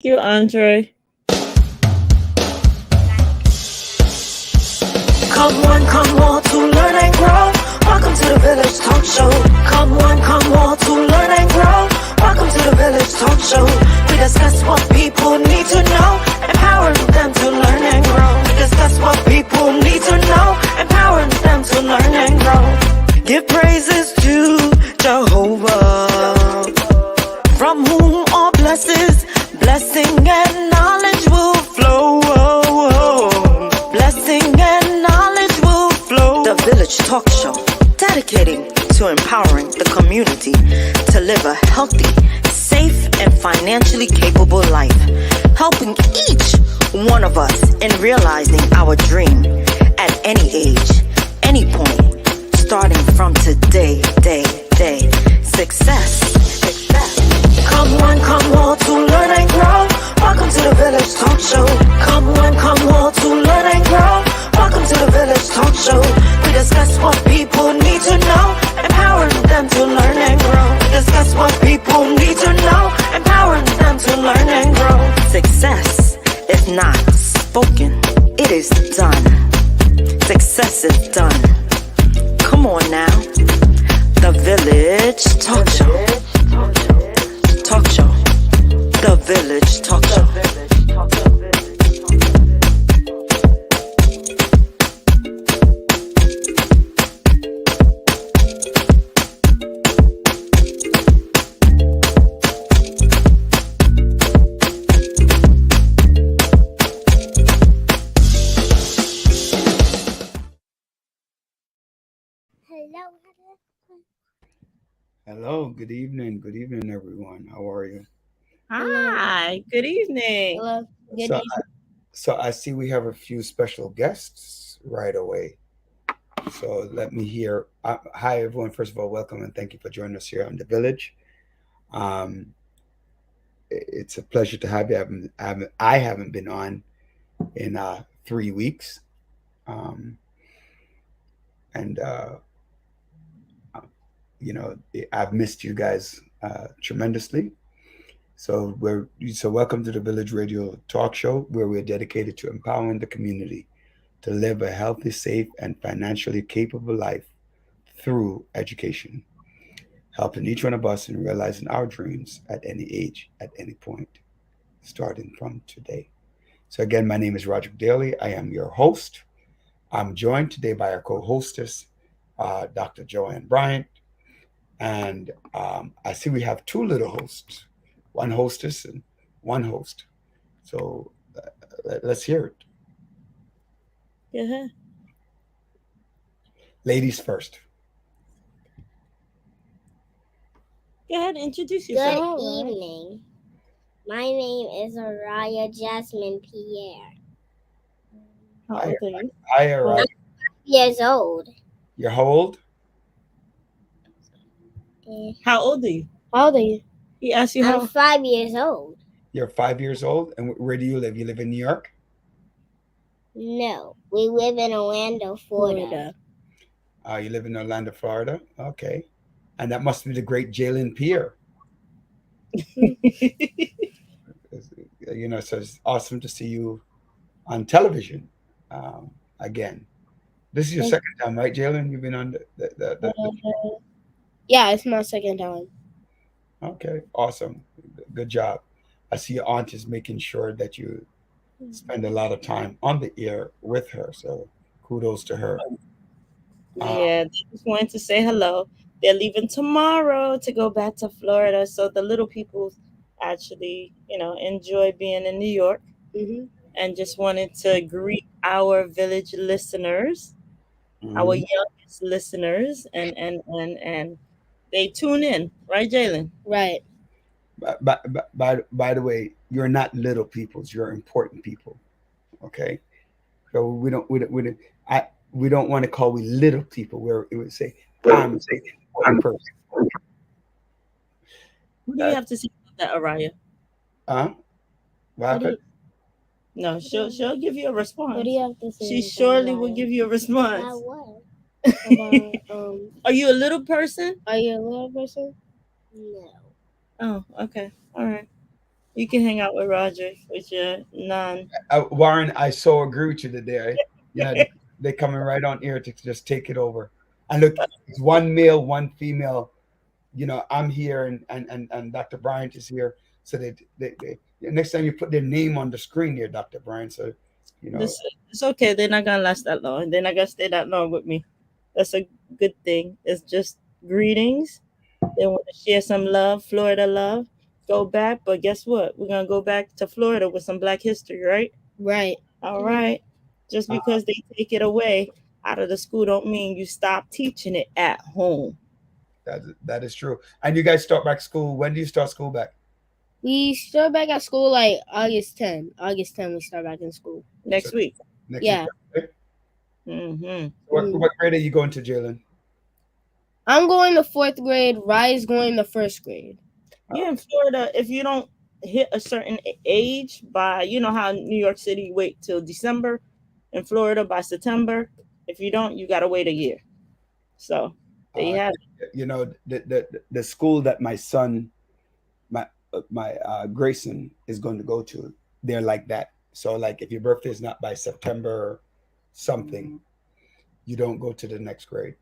You, Andre. Come on to learn and grow. Welcome to the Village Talk Show. Come on to learn and grow. Welcome to the Village Talk Show. We discuss what people need to know, empowering them to learn and grow. We discuss what people need to know, empowering them to learn and grow. Give praises to Jehovah, from whom all blessing and knowledge will flow. Blessing and knowledge will flow. The Village Talk Show, dedicating to empowering the community to live a healthy, safe, and financially capable life, helping each one of us in realizing our dream at any age, any point, starting from today, day. Success. Come on to learn and grow. Welcome to the Village Talk Show. Come on to learn and grow. Welcome to the Village Talk Show. We discuss what people need to know, empowering them to learn and grow. We discuss what people need to know, empowering them to learn and grow. Success is not spoken, it is done. Success is done. Come on now. The Village Talk Show. Talk Show. The Village Talk Show. Hello, good evening, everyone. How are you? Hi. Good evening. Hello. Good So, evening. I see we have a few special guests right away. So let me hear. Hi, everyone. First of all, welcome and thank you for joining us here on the Village. Um, it's a pleasure to have you. I haven't been on in 3 weeks, um, and you know I've missed you guys tremendously. So welcome to the Village Radio Talk Show, where we're dedicated to empowering the community to live a healthy, safe, and financially capable life through education, helping each one of us in realizing our dreams at any age, at any point, starting from today. So again, my name is Roger Daly. I am your host. I'm joined today by our co-hostess, Dr. Joanne Bryant, and I see we have two little hosts, one hostess and one host. So let's hear it. Yeah. Ladies first. Go ahead and introduce Good yourself. evening. My name is Araya Jasmine Pierre. How old are you? Hi, all right. Years old. You're how old? How old are you? How old are you? He asked you I'm how. 5 years old. You're 5 years old. And where do you live? You live in New York? No, we live in Orlando, Florida. You live in Orlando, Florida? Okay. And that must be the great Jalen Pierre. So it's awesome to see you on television again. This is your second time, right, Jalen? You've been on the Yeah, it's my second time. Okay, awesome. Good job. I see your aunt is making sure that you spend a lot of time on the air with her. So kudos to her. Yeah, they just wanted to say hello. They're leaving tomorrow to go back to Florida. So the little people actually, enjoy being in New York and just wanted to greet our village listeners, our youngest listeners, and they tune in, right, Jalen? Right. By the way, you're not little peoples. You're important people. Okay, so we don't want to call we little people. Where it would say I'm an important person. What do you have to say about that, Araya? What happened? No, she'll give you a response. What do you have to say? She surely will give you a response. About what? About, Are you a little person? Are you a little person? No. Oh, okay. All right. You can hang out with Roger with your non. Warren, I so agree with you today. Yeah, they coming right on here to just take it over. And look, it's one male, one female. I'm here and Dr. Bryant is here. So they next time you put their name on the screen here, Dr. Bryant. So This it's okay. They're not gonna last that long. They're not gonna stay that long with me. That's a good thing. It's just greetings. They want to share some love, Florida love. Go back, but guess what? We're gonna go back to Florida with some Black history, right? Right. All right. Just because they take it away out of the school don't mean you stop teaching it at home. that is true. And you guys start back school. When do you start school back? We start back at school like August 10. August 10 we start back in school. Next week. Next Yeah. week, right? Mm-hmm. What grade are you going to, Jalen? I'm going to 4th grade. Rye's going to 1st grade. Yeah, in Florida, if you don't hit a certain age by, you know how New York City wait till December, in Florida by September. If you don't, you gotta wait a year. So there you have it. The school that my son, my Grayson is going to go to, they're like that. So like if your birthday is not by September something, you don't go to the next grade.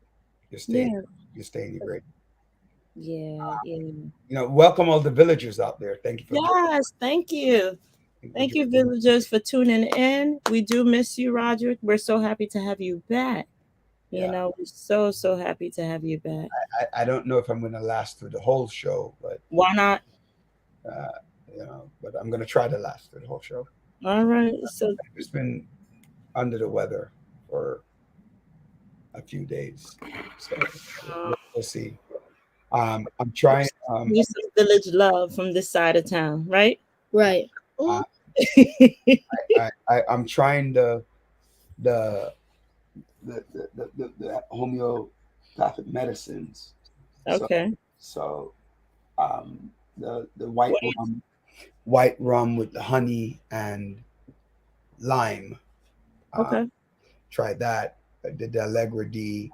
You stay. Yeah. You stay in your grade. Yeah. Welcome all the villagers out there. Thank you for Yes, thank you. Thank you, villagers, for tuning in. We do miss you, Roderick. We're so happy to have you back. Yeah. We're so happy to have you back. I don't know if I'm going to last through the whole show, but why not? But I'm going to try to last through the whole show. All right. So I've just been under the weather for a few days, so we'll see. I'm trying. Use some village love from this side of town, right? Right. I'm trying the homeopathic medicines. Okay. So the white rum with the honey and lime. Okay. Tried that. I did the Allegra D.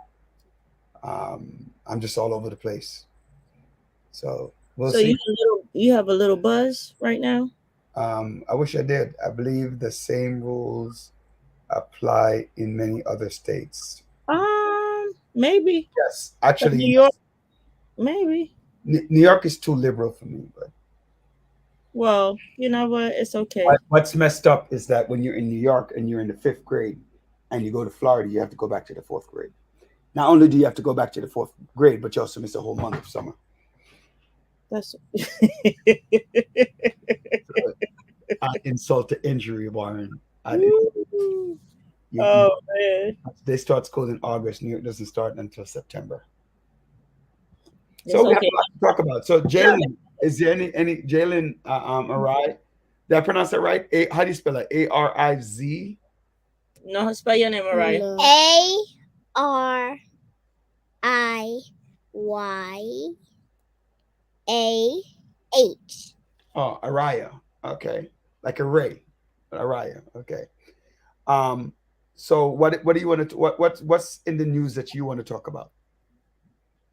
I'm just all over the place. So we'll see. You have a little buzz right now? I wish I did. I believe the same rules apply in many other states. Maybe. Yes, actually, New York. Maybe. New York is too liberal for me, but. Well, you know what? It's okay. What's messed up is that when you're in New York and you're in the 5th grade and you go to Florida, you have to go back to the 4th grade. Not only do you have to go back to the 4th grade, but you also miss a whole month of summer. That's insult to injury, Warren. Man. They start school in August. New York doesn't start until September. It's so we okay. have a lot to talk about. So Jalen, is there any Jalen Arai? Did I pronounce that right? How do you spell it? ARIZ? No, spell your name, Mariah. No. ARIYAH. Oh, Araya. Okay. Like a Ray. Araya. Okay. So what do you want to what's in the news that you want to talk about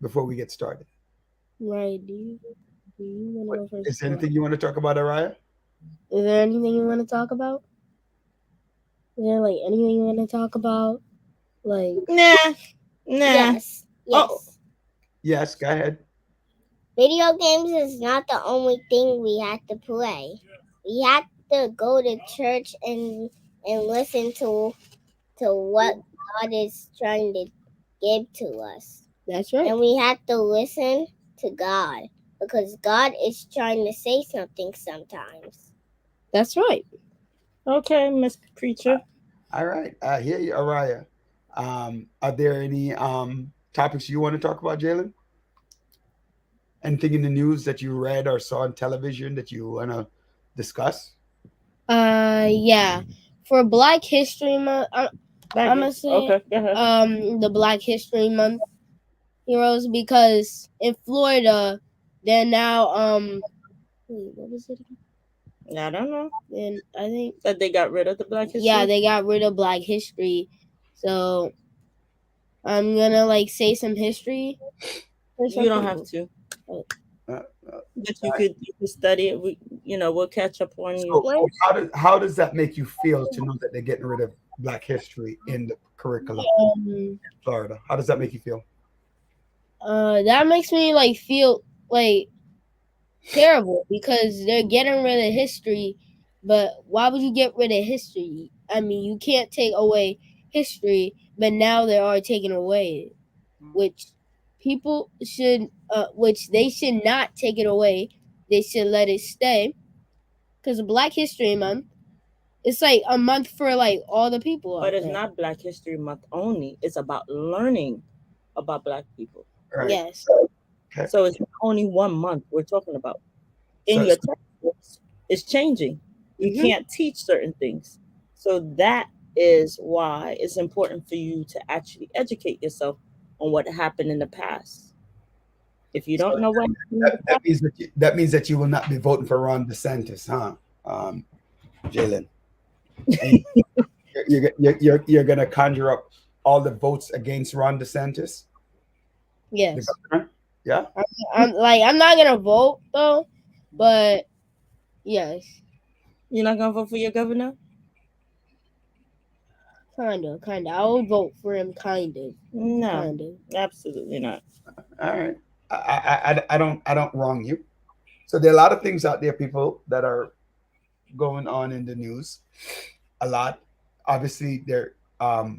before we get started? Right. Do you want to go first? Is there anything you want to talk about, Araya? Is there anything you want to talk about? Is there like anything you want to talk about? Like Nah. Yes. Yes, go ahead. Video games is not the only thing we have to play. We have to go to church and listen to what God is trying to give to us. That's right. And we have to listen to God because God is trying to say something sometimes. That's right. Okay, Miss Preacher. All right. I hear you, Araya. Are there any topics you want to talk about, Jalen? Anything in the news that you read or saw on television that you want to discuss? Yeah. For Black History Month, I'm gonna say okay, go ahead. the Black History Month heroes, because in Florida they're now wait, what was it again? I don't know. And I think that they got rid of the Black History. Yeah, they got rid of Black History. So I'm gonna like say some history. You don't have to. But you could study it. We'll catch up on you. So how does that make you feel to know that they're getting rid of Black history in the curriculum in Florida? How does that make you feel? That makes me like feel like terrible because they're getting rid of history. But why would you get rid of history? I mean, you can't take away history, but now they are taking away it, which people should, which they should not take it away. They should let it stay, because Black History Month, it's like a month for like all the people. But it's not Black History Month only. It's about learning about Black people. Right. Yes. Okay. So it's only 1 month we're talking about. In your textbooks, it's changing. You can't teach certain things. So that is why it's important for you to actually educate yourself on what happened in the past. If you don't know what that means that you will not be voting for Ron DeSantis, huh, Jalen? You're gonna conjure up all the votes against Ron DeSantis? Yes. Yeah. I'm not gonna vote though, but yes. You're not gonna vote for your governor? Kinda. I would vote for him, kind of. No, absolutely not. All right. I don't wrong you. So there are a lot of things out there, people, that are going on in the news. A lot. Obviously, there are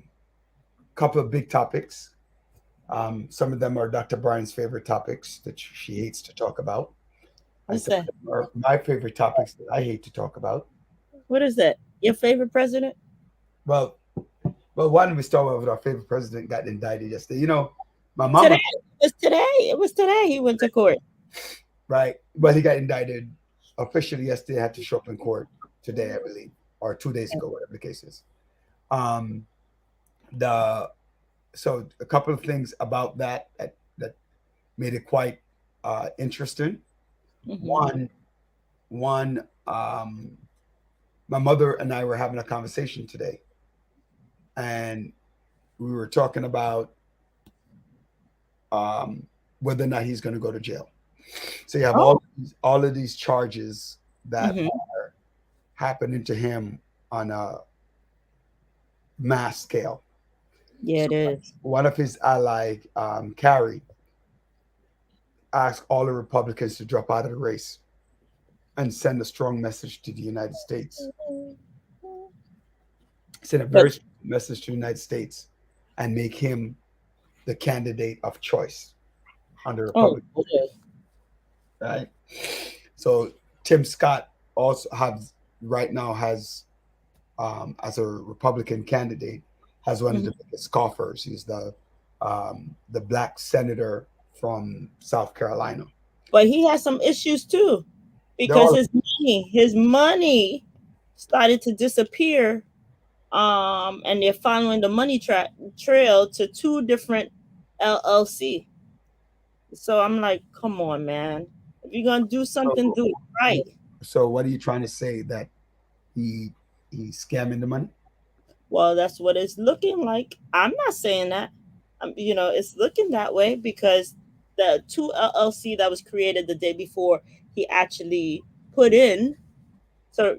couple of big topics. Some of them are Dr. Brian's favorite topics that she hates to talk about. What's that? Are my favorite topics that I hate to talk about. What is that? Your favorite president? Well, one we start with our favorite president got indicted yesterday. You know, my mama. It was today. He went to court. Right. Well, he got indicted officially yesterday. Had to show up in court today, I believe, or 2 days ago, whatever the case is. So a couple of things about that made it quite interesting. One, my mother and I were having a conversation today, and we were talking about whether or not he's going to go to jail. So you have all of these charges that are happening to him on a mass scale. Yeah, it is. One of his ally, Kerry, asked all the Republicans to drop out of the race and send a strong message to the United States. Send a very strong message to the United States and make him the candidate of choice under Republican. Right? So Tim Scott also has as a Republican candidate, has one of the biggest scoffers. He's the black senator from South Carolina. But he has some issues too, because his money started to disappear, and they're following the money trail to 2 different LLC. So I'm like, come on, man. If you're gonna do something, do it right. So what are you trying to say, that he's scamming the money? Well, that's what it's looking like. I'm not saying that. It's looking that way because the 2 LLC that was created the day before he actually put in, so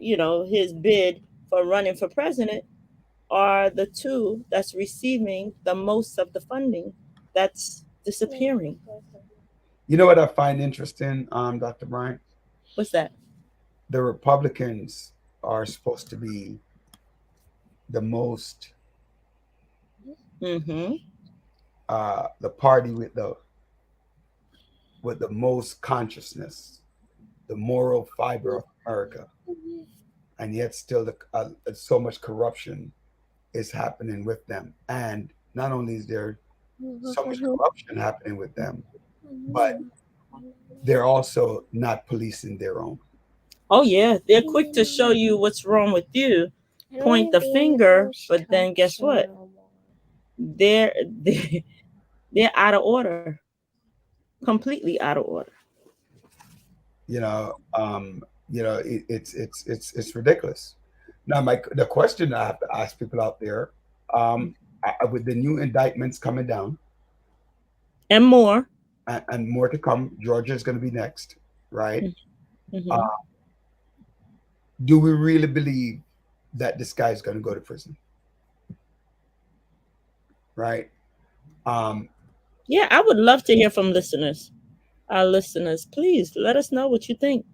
his bid for running for president, are the 2 that's receiving the most of the funding that's disappearing. You know what I find interesting, Dr. Brian? What's that? The Republicans are supposed to be the most the party with the most consciousness, the moral fiber of America, and yet still so much corruption is happening with them. And not only is there so much corruption happening with them, but they're also not policing their own. Oh yeah, they're quick to show you what's wrong with you, point the finger, but then guess what? They're out of order, completely out of order. It's ridiculous. Now, the question I have to ask people out there, with the new indictments coming down, and more to come, Georgia is going to be next. right? Mm-hmm. Do we really believe that this guy is going to go to prison? Right? Yeah, I would love to hear from listeners. Our listeners, please let us know what you think.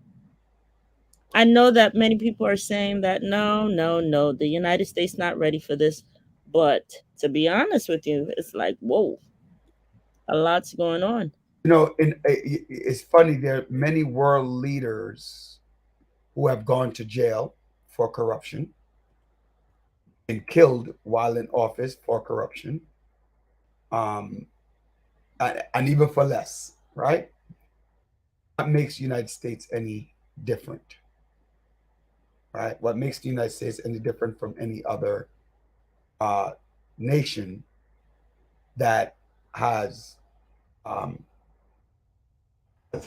I know that many people are saying that no, the United States not ready for this. But to be honest with you, it's like, whoa, a lot's going on. You know, it's funny. There are many world leaders who have gone to jail for corruption and killed while in office for corruption, um, and even for less. Right? What makes the United States any different? Right? What makes the United States any different from any other uh, nation that has um,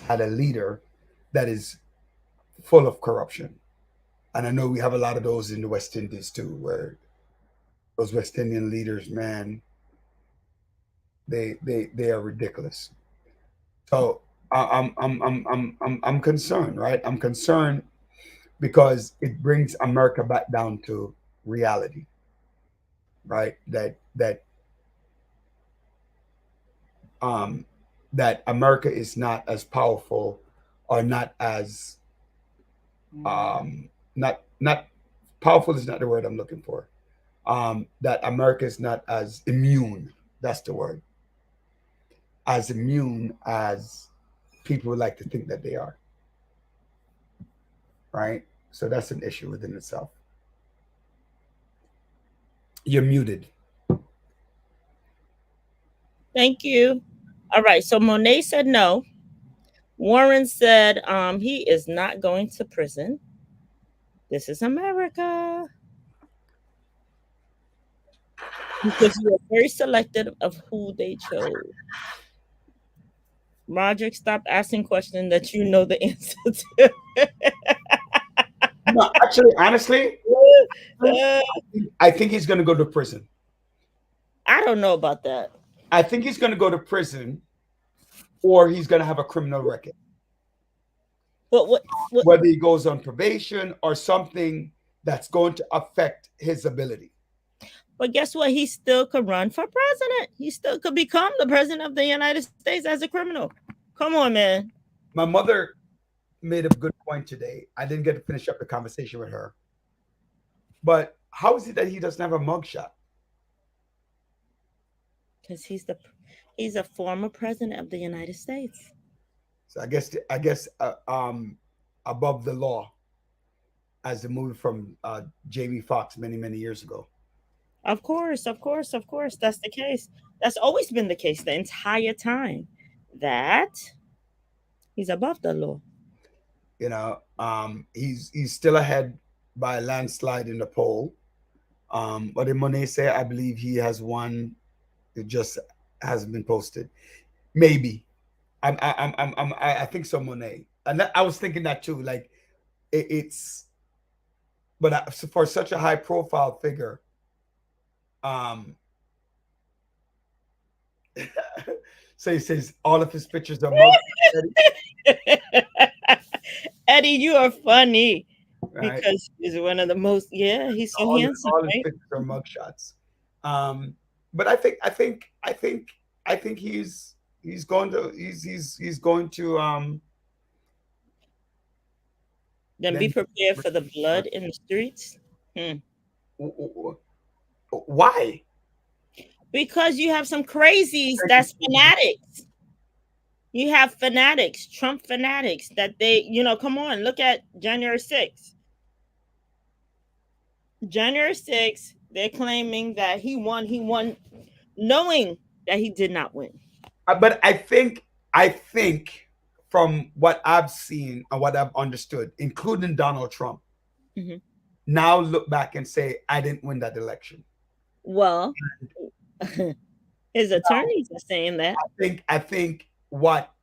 had a leader that is full of corruption? And I know we have a lot of those in the West Indies too, where those West Indian leaders, man, they are ridiculous. So I'm concerned, right? I'm concerned because it brings America back down to reality, right? Um, that America is not as powerful or not as not powerful is not the word I'm looking for. That America is not as immune. That's the word. As immune as people would like to think that they are. Right? So that's an issue within itself. You're muted. Thank you. All right. So Monet said no. Warren said he is not going to prison. This is America. Because you are very selective of who they chose. Roderick, stop asking questions that you know the answer to. No, actually, honestly, I think he's going to go to prison. I don't know about that. I think he's going to go to prison, or he's going to have a criminal record. But what whether he goes on probation or something that's going to affect his ability. But guess what? He still could run for president. He still could become the president of the United States as a criminal. Come on, man. My mother made a good point today. I didn't get to finish up the conversation with her. But how is it that he doesn't have a mugshot? Because he's a former president of the United States. So I guess Above the Law, as the movie from Jamie Foxx many years ago. Of course, that's the case. That's always been the case the entire time, that he's above the law. You know, he's still ahead by a landslide in the poll. But in Monet say, I believe he has won. It just hasn't been posted. Maybe. I think so, Monet. And I was thinking that too. Like but for such a high profile figure, so he says all of his pictures are mugged. Eddie, you are funny. Right. Because he's one of the most. Yeah, he's so handsome. All his pictures are mugshots. But I think he's going to then be prepared for the blood in the streets. Why? Because you have some crazies that's fanatics. You have fanatics, Trump fanatics, that they, come on, look at January 6th. January 6th, they're claiming that he won, knowing that he did not win. But I think from what I've seen and what I've understood, including Donald Trump, now look back and say, I didn't win that election. Well, his attorneys are saying that. I think what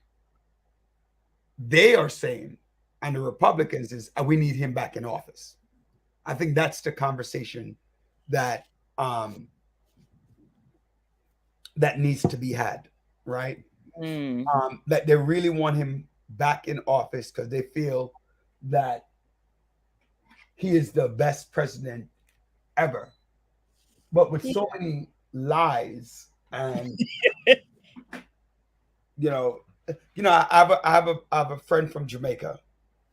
they are saying, and the Republicans, is we need him back in office. I think that's the conversation that that needs to be had, right? That they really want him back in office because they feel that he is the best president ever. But with so many lies and you know, I have a friend from Jamaica,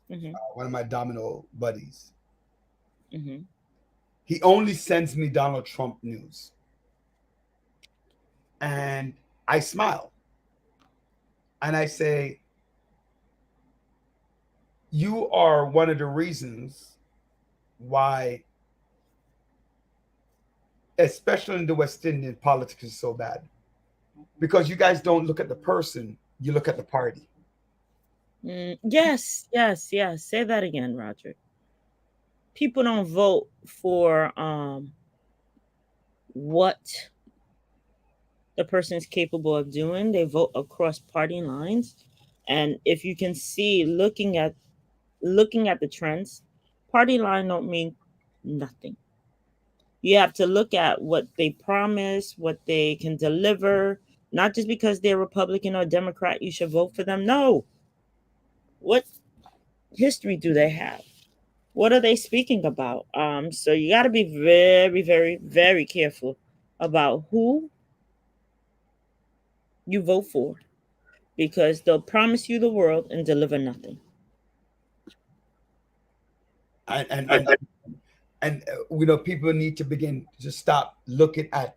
one of my domino buddies. He only sends me Donald Trump news, and I smile and I say, "You are one of the reasons why, especially in the West Indian, politics is so bad, because you guys don't look at the person, you look at the party." Yes, yes, yes. Say that again, Roger. People don't vote for what the person is capable of doing. They vote across party lines. And if you can see, looking at the trends, party line don't mean nothing. You have to look at what they promise, what they can deliver. Not just because they're Republican or Democrat, you should vote for them. No. What history do they have? What are they speaking about? So you got to be very, very, very careful about who you vote for, because they'll promise you the world and deliver nothing. And you know, people need to begin to stop looking at.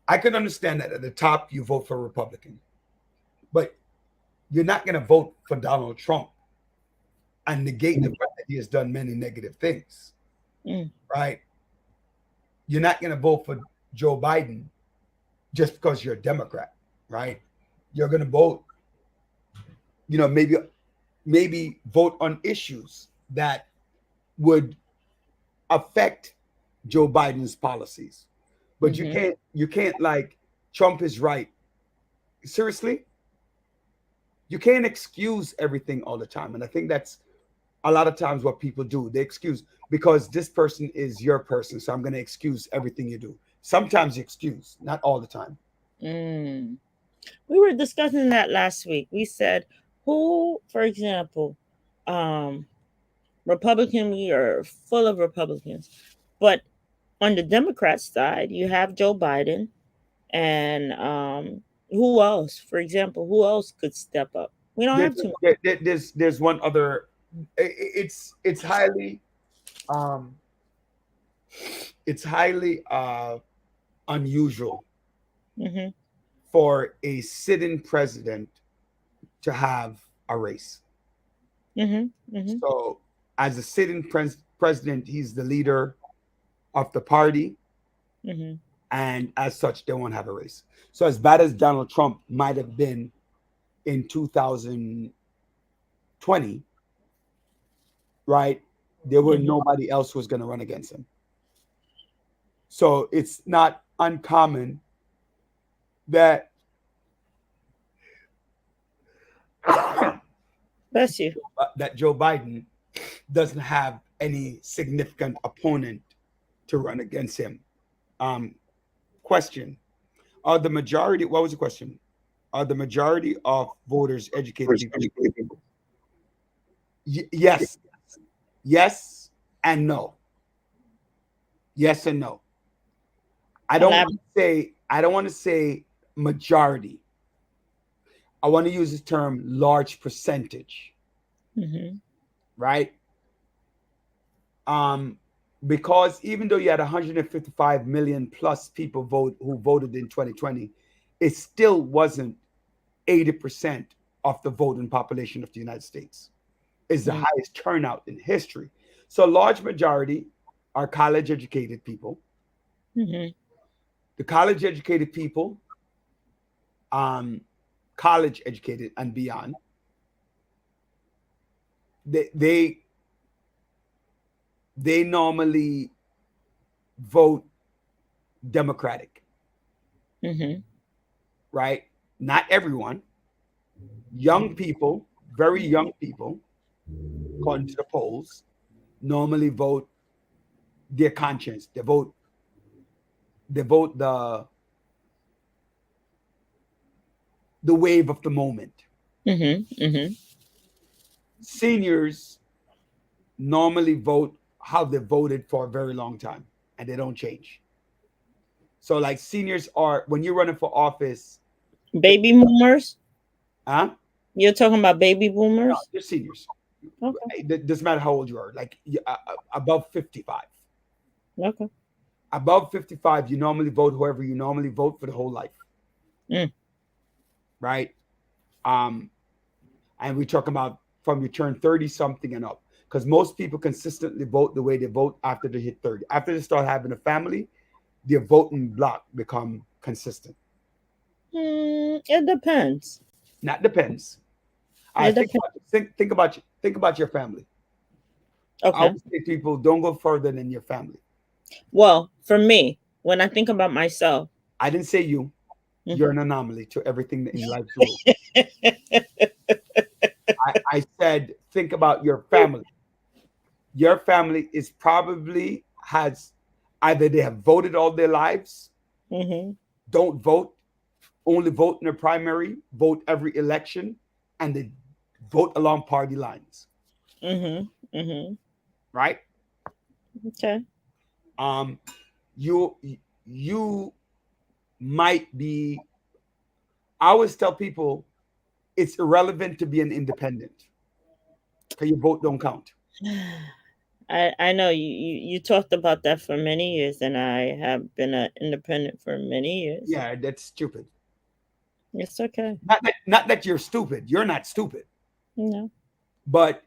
I can understand that at the top you vote for Republican, but you're not going to vote for Donald Trump and negate the fact that he has done many negative things, right? You're not going to vote for Joe Biden just because you're a Democrat, right? You're going to vote, you know, maybe vote on issues that would affect Joe Biden's policies. But you can't like, Trump is right. Seriously? You can't excuse everything all the time. And I think that's a lot of times what people do. They excuse because this person is your person, so I'm going to excuse everything you do. Sometimes you excuse, not all the time. We were discussing that last week. We said, who, for example, Republican, we are full of Republicans, but on the Democrat side, you have Joe Biden, and who else? For example, who else could step up? We don't have too much. There's one other. It's highly unusual for a sitting president to have a race. So, as a sitting president, he's the leader of the party, and as such, they won't have a race. So, as bad as Donald Trump might have been in 2020, right? There were nobody else who was going to run against him. So it's not uncommon that bless you, that Joe Biden doesn't have any significant opponent to run against him. Question: Are the majority? What was the question? Are the majority of voters educated people? Yes. Yes and no. Yes and no. I don't want to say majority. I want to use the term large percentage. Right? Because even though you had 155 million plus people who voted in 2020, it still wasn't 80% of the voting population of the United States. Is the highest turnout in history. So a large majority are college educated people. The college educated people, college educated and beyond, they normally vote Democratic. Right? Not everyone. Young people, very young people, according to the polls, normally vote their conscience. They vote the wave of the moment. Seniors normally vote how they voted for a very long time, and they don't change. So, like seniors are when you're running for office, Baby boomers? huh? You're talking about baby No, boomers? they're seniors. Okay. It doesn't matter how old you are. Like above 55. Okay. Above 55, you normally vote whoever you normally vote for the whole life, Mm. right? And we talk about from you turn 30 something and up, because most people consistently vote the way they vote after they hit 30. After they start having a family, their voting block become consistent. It depends. That depends. I It depends. think about your family. I Okay. always say people don't go further than your family. Well, for me, when I think about myself, I didn't say you. Mhm. You're an anomaly to everything in life's rules. I said think about your family. Your family is probably has either they have voted all their lives, Mhm. don't vote, only vote in a primary, vote every election, and they vote along party lines, Mhm. Mhm. right? Okay. Um, you you might be. I always tell people it's irrelevant to be an independent because your vote don't count. I know you talked about that for many years, and I have been an independent for many years. Yeah, that's stupid. It's okay. Not that you're stupid. You're not stupid, No. but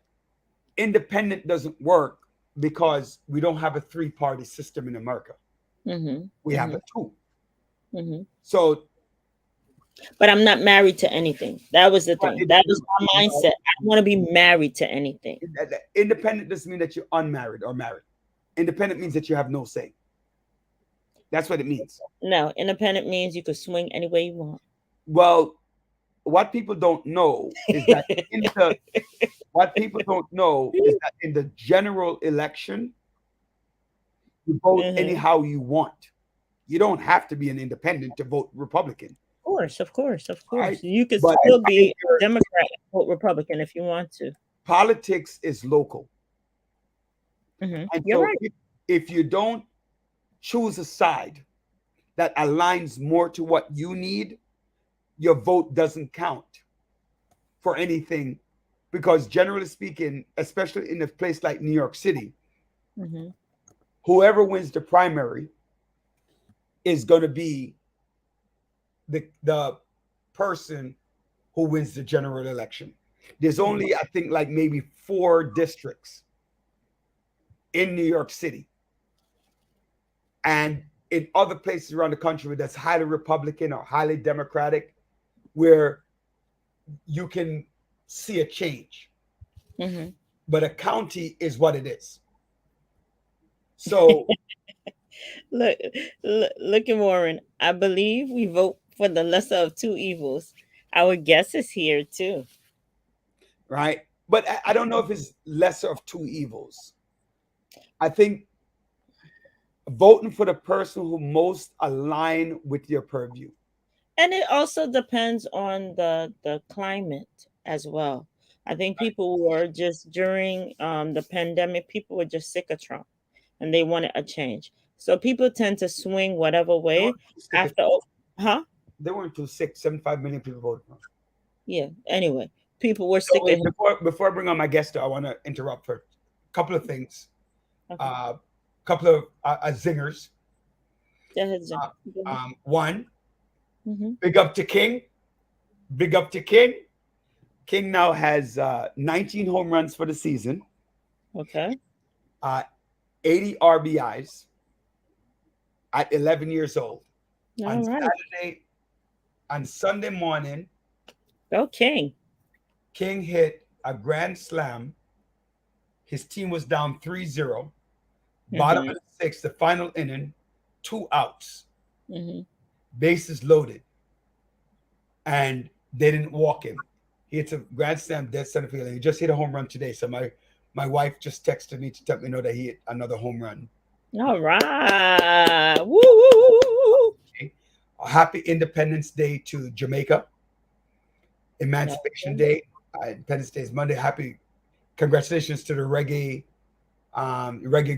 independent doesn't work because we don't have a three-party system in America. Mhm. We have Mhm. a two. Mhm. So But I'm not married to anything. That was the thing. That was my no, mindset. I don't want to be married to anything. independent doesn't mean that you're unmarried or married. Independent means that you have no say. That's what it means. No, independent means you could swing any way you want. Well, what people don't know is that in the what people don't know is that in the general election, you vote Mhm. anyhow you want. You don't have to be an independent to vote Republican, Of course, of right? course. You could But still if be a Democrat and vote Republican if you want to. politics is local, and You're so right. if you don't choose a side that aligns more to what you need, your vote doesn't count for anything. Because generally speaking, especially in a place like New York City, Hmm. whoever wins the primary is going to be the person who wins the general election. There's only, I think, like maybe 4 districts in New York City, and in other places around the country that's highly Republican or highly Democratic, where you can see a change. Hmm. But a county is what it is. So, Look, look at Warren. I believe we vote for the lesser of two evils. Our guest is here too. right? But I don't know if it's lesser of two evils. I think voting for the person who most align with your purview. And it also depends on the climate as well. I think people were just during the pandemic, people were just sick of Trump and they wanted a change. So people tend to swing whatever They way weren't too sick. after, huh? They weren't too sick. 75 million people voted for him. Yeah. Anyway, people were So sick of wait, him. before I bring on my guest, I want to interrupt for a couple of things. Okay. Couple of zingers. Go ahead, Jen. Go ahead. One, Mhm. big up to King. Big up to King. King now has 19 home runs for the season, Okay. 80 RBIs at 11 years old. All right. On Sunday morning, Go King. King hit a grand slam. His team was down 3-0. Bottom of the sixth, the final inning, 2 outs, bases loaded, and they didn't walk him. He hits a grand slam dead center field. He just hit a home run today. So my wife just texted me to let me know that he hit another home run. All right. Woo, woo, woo, woo. Okay. A happy Independence Day to Jamaica. Emancipation Day. Independence Day is Monday. Congratulations to the reggae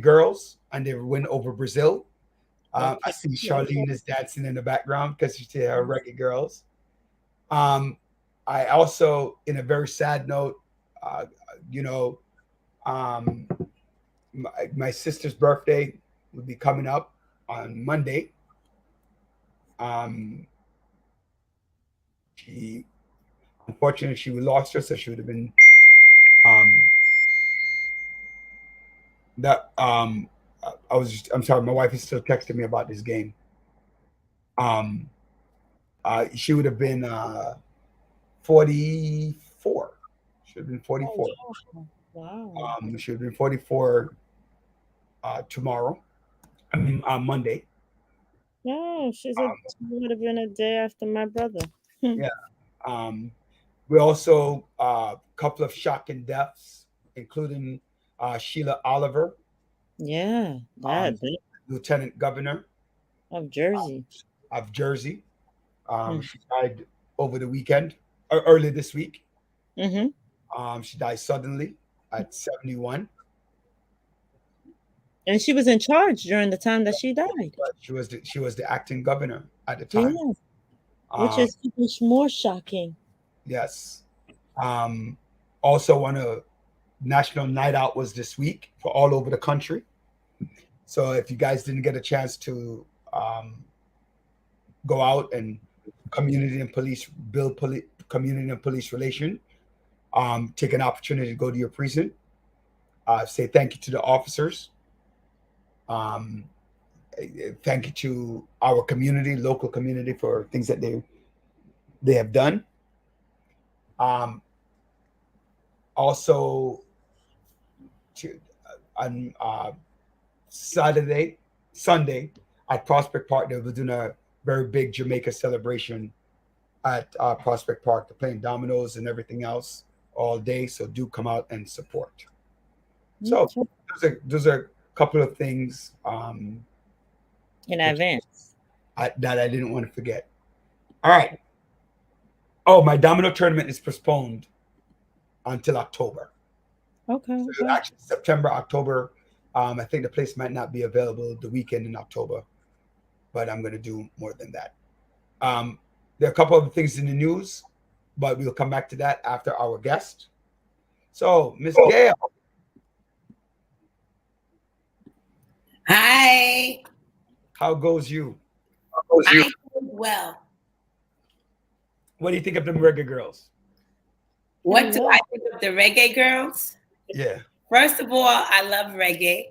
girls and their win over Brazil. I see Charlene is dancing in the background because she's her reggae girls. I also, in a very sad note, my sister's birthday will be coming up on Monday. Unfortunately, she lost her, so she would have been I'm sorry, my wife is still texting me about this game. She would have been 44. She would have been 44. Wow. She would have been 44 tomorrow. Monday. No, she would have been a day after my brother. Yeah. We also a couple of shocking deaths, including Sheila Oliver. Yeah, that Lieutenant Governor of Jersey. She died over the weekend, or early this week. She died suddenly at 71. And she was in charge during the time that she died. She was the acting governor at the time. Yes. Which is even more shocking. Yes. Also, National Night Out was this week for all over the country. So if you guys didn't get a chance to go out and community and police relation, take an opportunity to go to your precinct, say thank you to the officers. Thank you to our local community for things that they have done. Also, on Sunday at Prospect Park, they were doing a very big Jamaica celebration at Prospect Park. They're playing dominoes and everything else all day, so do come out and support. So those are a couple of things in advance that I didn't want to forget. All right. Oh, my domino tournament is postponed until October. Okay. So actually, September, October. I think the place might not be available the weekend in October, but I'm going to do more than that. There are a couple of things in the news, but we'll come back to that after our guest. So, Miss Gail. Hi. How goes you? I'm well. What do you think of them reggae girls? What do I think of the reggae girls? Yeah. First of all, I love reggae.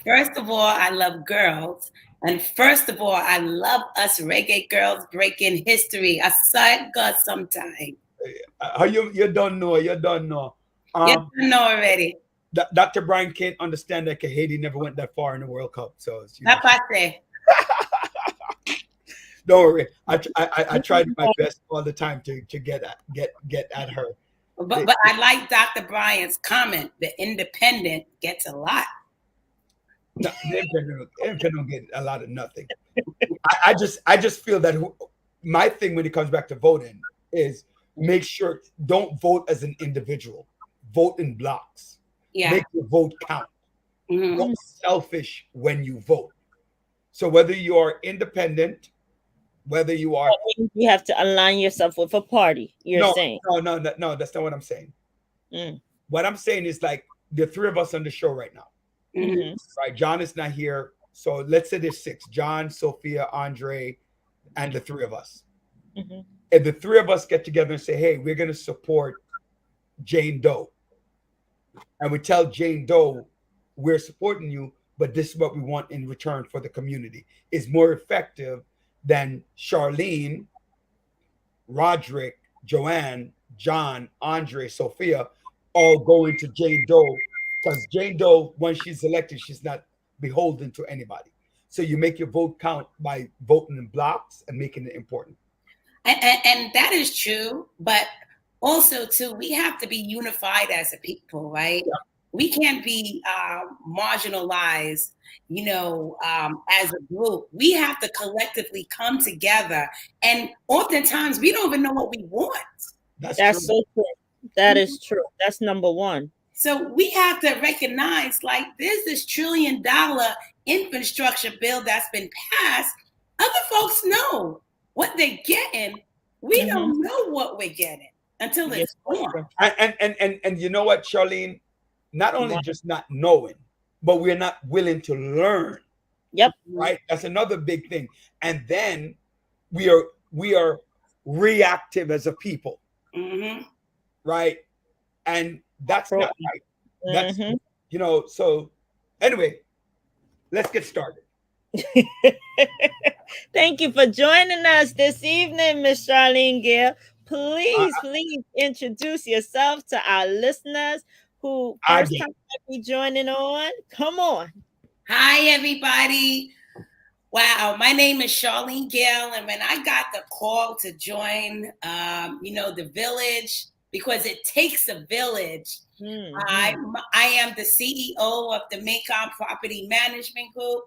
First of all, I love girls. And first of all, I love us reggae girls breaking history. I saw it go sometime. You don't know. You don't know. You don't know already. Dr. Brian can't understand that Haiti never went that far in the World Cup. So don't worry. I tried my best all the time to get at her. But I like Dr. Brian's comment. The independent gets a lot. No, the independent don't get a lot of nothing. I just feel that my thing when it comes back to voting is make sure don't vote as an individual. Vote in blocks. Yeah. Make your vote count. Don't be selfish when you vote. So whether you are independent, whether you are, you have to align yourself with a party. You're saying no, that's not what I'm saying. What I'm saying is like the three of us on the show right now. Right, John is not here, so let's say there's 6: John, Sophia, Andre, and the three of us. If the three of us get together and say, hey, we're going to support Jane Doe, and we tell Jane Doe we're supporting you, but this is what we want in return for the community, is more effective than Charlene, Roderick, Joanne, John, Andre, Sophia all going to Jane Doe. Because Jane Doe, when she's elected, she's not beholden to anybody. So you make your vote count by voting in blocks and making it important. And that is true. But also, too, we have to be unified as a people, right? Yeah. We can't be marginalized, as a group. We have to collectively come together. And oftentimes, we don't even know what we want. That's That's true. so true. That is true. That's number one. So we have to recognize, like, there's this $1 trillion infrastructure bill that's been passed. Other folks know what they're getting. We don't know what we're getting until it's gone. And you know what, Charlene? Not only just not knowing, but we're not willing to learn. Yep. Right. That's another big thing. And then we are reactive as a people. Right. And that's not right. That's so anyway, let's get started. Thank you for joining us this evening, Miss Charlene Gale. Please introduce yourself to our listeners who first time might be joining on. Come on. Hi, everybody. Wow, my name is Charlene Gale, and when I got the call to join, the village, because it takes a village. I am the CEO of the Macon Property Management Group.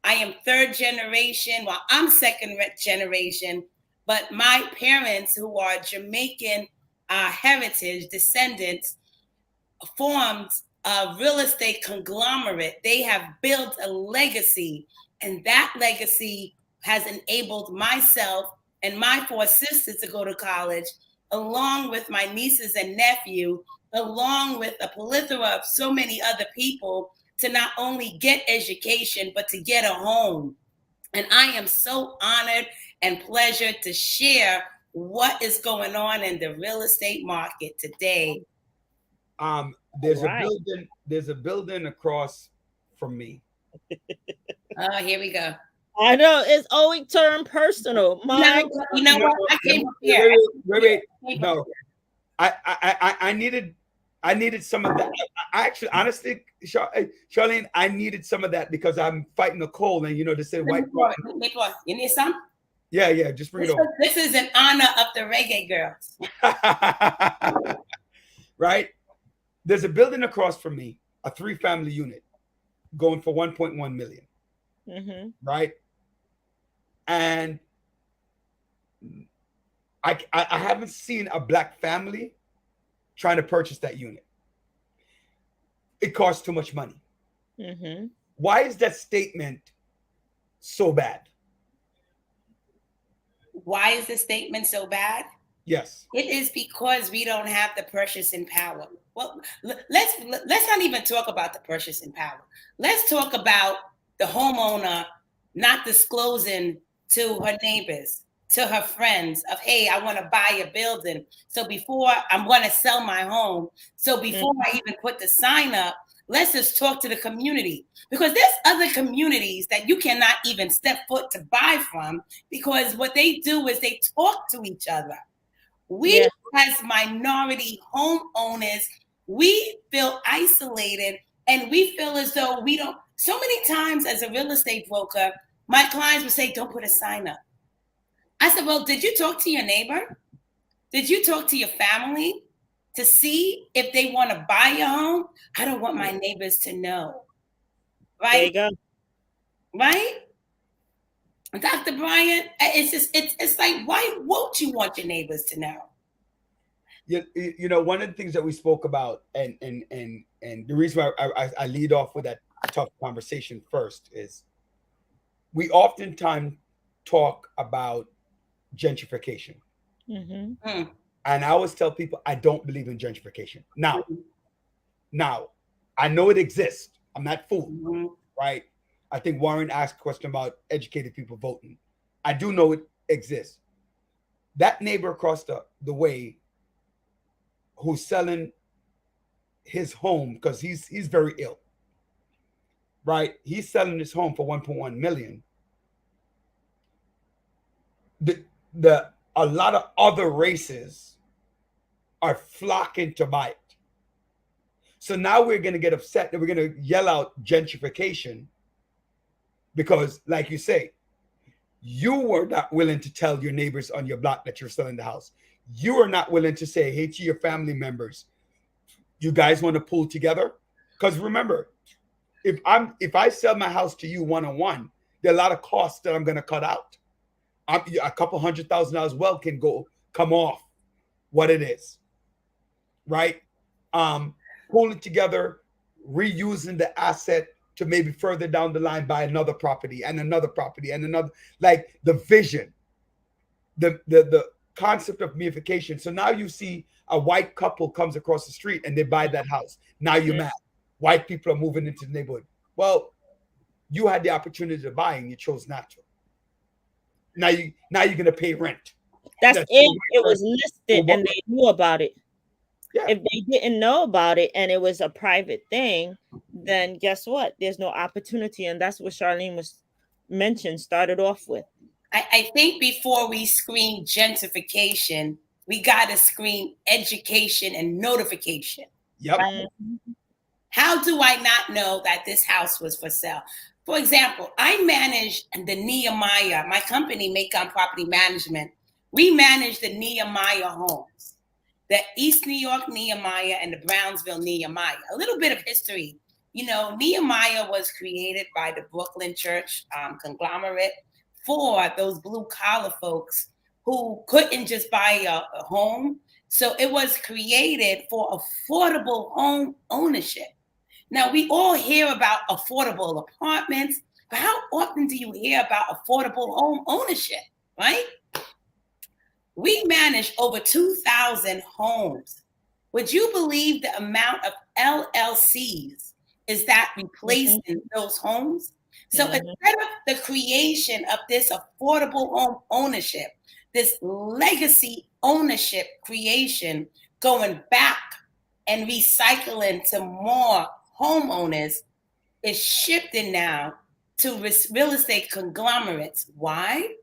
I am third generation. Well, I'm second generation, but my parents, who are Jamaican heritage descendants, formed a real estate conglomerate. They have built a legacy, and that legacy has enabled myself and my 4 sisters to go to college, along with my nieces and nephew, along with a plethora of so many other people, to not only get education, but to get a home. And I am so honored and pleasured to share what is going on in the real estate market today. There's a building across from me. Oh, here we go. I know it's always turned personal. You know what? I came up here. Wait. No, I needed some of that. I actually, honestly, Charlene, I needed some of that because I'm fighting a cold, and they say white. You need some? Yeah. Just bring it over. This is in honor of the reggae girls. Right. There's a building across from me, a 3-family unit, going for 1.1 million. Right. And I haven't seen a black family trying to purchase that unit. It costs too much money. Why is that statement so bad? Why is the statement so bad? Yes. It is because we don't have the purchasing power. Well, let's not even talk about the purchasing power. Let's talk about the homeowner not disclosing to her neighbors, to her friends of, hey, I want to buy a building. So before I'm going to sell my home. So before I even put the sign up, let's just talk to the community, because there's other communities that you cannot even step foot to buy from, because what they do is they talk to each other. We as minority homeowners, we feel isolated, and we feel as though we don't. So many times as a real estate broker, my clients would say, don't put a sign up. I said, well, did you talk to your neighbor? Did you talk to your family to see if they want to buy your home? I don't want my neighbors to know. Right? There you go. Right? Dr. Bryant, it's like, why won't you want your neighbors to know? One of the things that we spoke about, and the reason why I lead off with that tough conversation first is we oftentimes talk about gentrification. And I always tell people I don't believe in gentrification. Now, I know it exists. I'm not fooled, right? I think Warren asked a question about educated people voting. I do know it exists. That neighbor across the way who's selling his home because he's very ill, right? He's selling his home for 1.1 million. A lot of other races are flocking to buy it. So now we're going to get upset that we're going to yell out gentrification because, like you say, you were not willing to tell your neighbors on your block that you're selling the house. You are not willing to say, hey, to your family members, you guys want to pull together? Because remember, if I sell my house to you one-on-one, there are a lot of costs that I'm going to cut out. A couple $100,000 well can come off what it is, right? Pulling together, reusing the asset to maybe further down the line buy another property and another property and another, like the vision, the concept of reification. So now you see a white couple comes across the street and they buy that house. Now you're mad. White people are moving into the neighborhood. Well, you had the opportunity to buy and you chose not to. Now you're gonna pay rent. That's if it was listed and they knew about it. Yeah. If they didn't know about it and it was a private thing, then guess what? There's no opportunity. And that's what Charlene started off with. I think before we scream gentrification, we got to scream education and notification. Yep. How do I not know that this house was for sale? For example, I managed the Nehemiah, my company, Macon Property Management. We manage the Nehemiah homes, the East New York Nehemiah and the Brownsville Nehemiah. A little bit of history. You know, Nehemiah was created by the Brooklyn Church conglomerate for those blue collar folks who couldn't just buy a home. So it was created for affordable home ownership. Now, we all hear about affordable apartments, but how often do you hear about affordable home ownership, right? We manage over 2,000 homes. Would you believe the amount of LLCs is that replaced in those homes? So instead of the creation of this affordable home ownership, this legacy ownership creation, going back and recycling to more homeowners, is shifting now to real estate conglomerates. Why?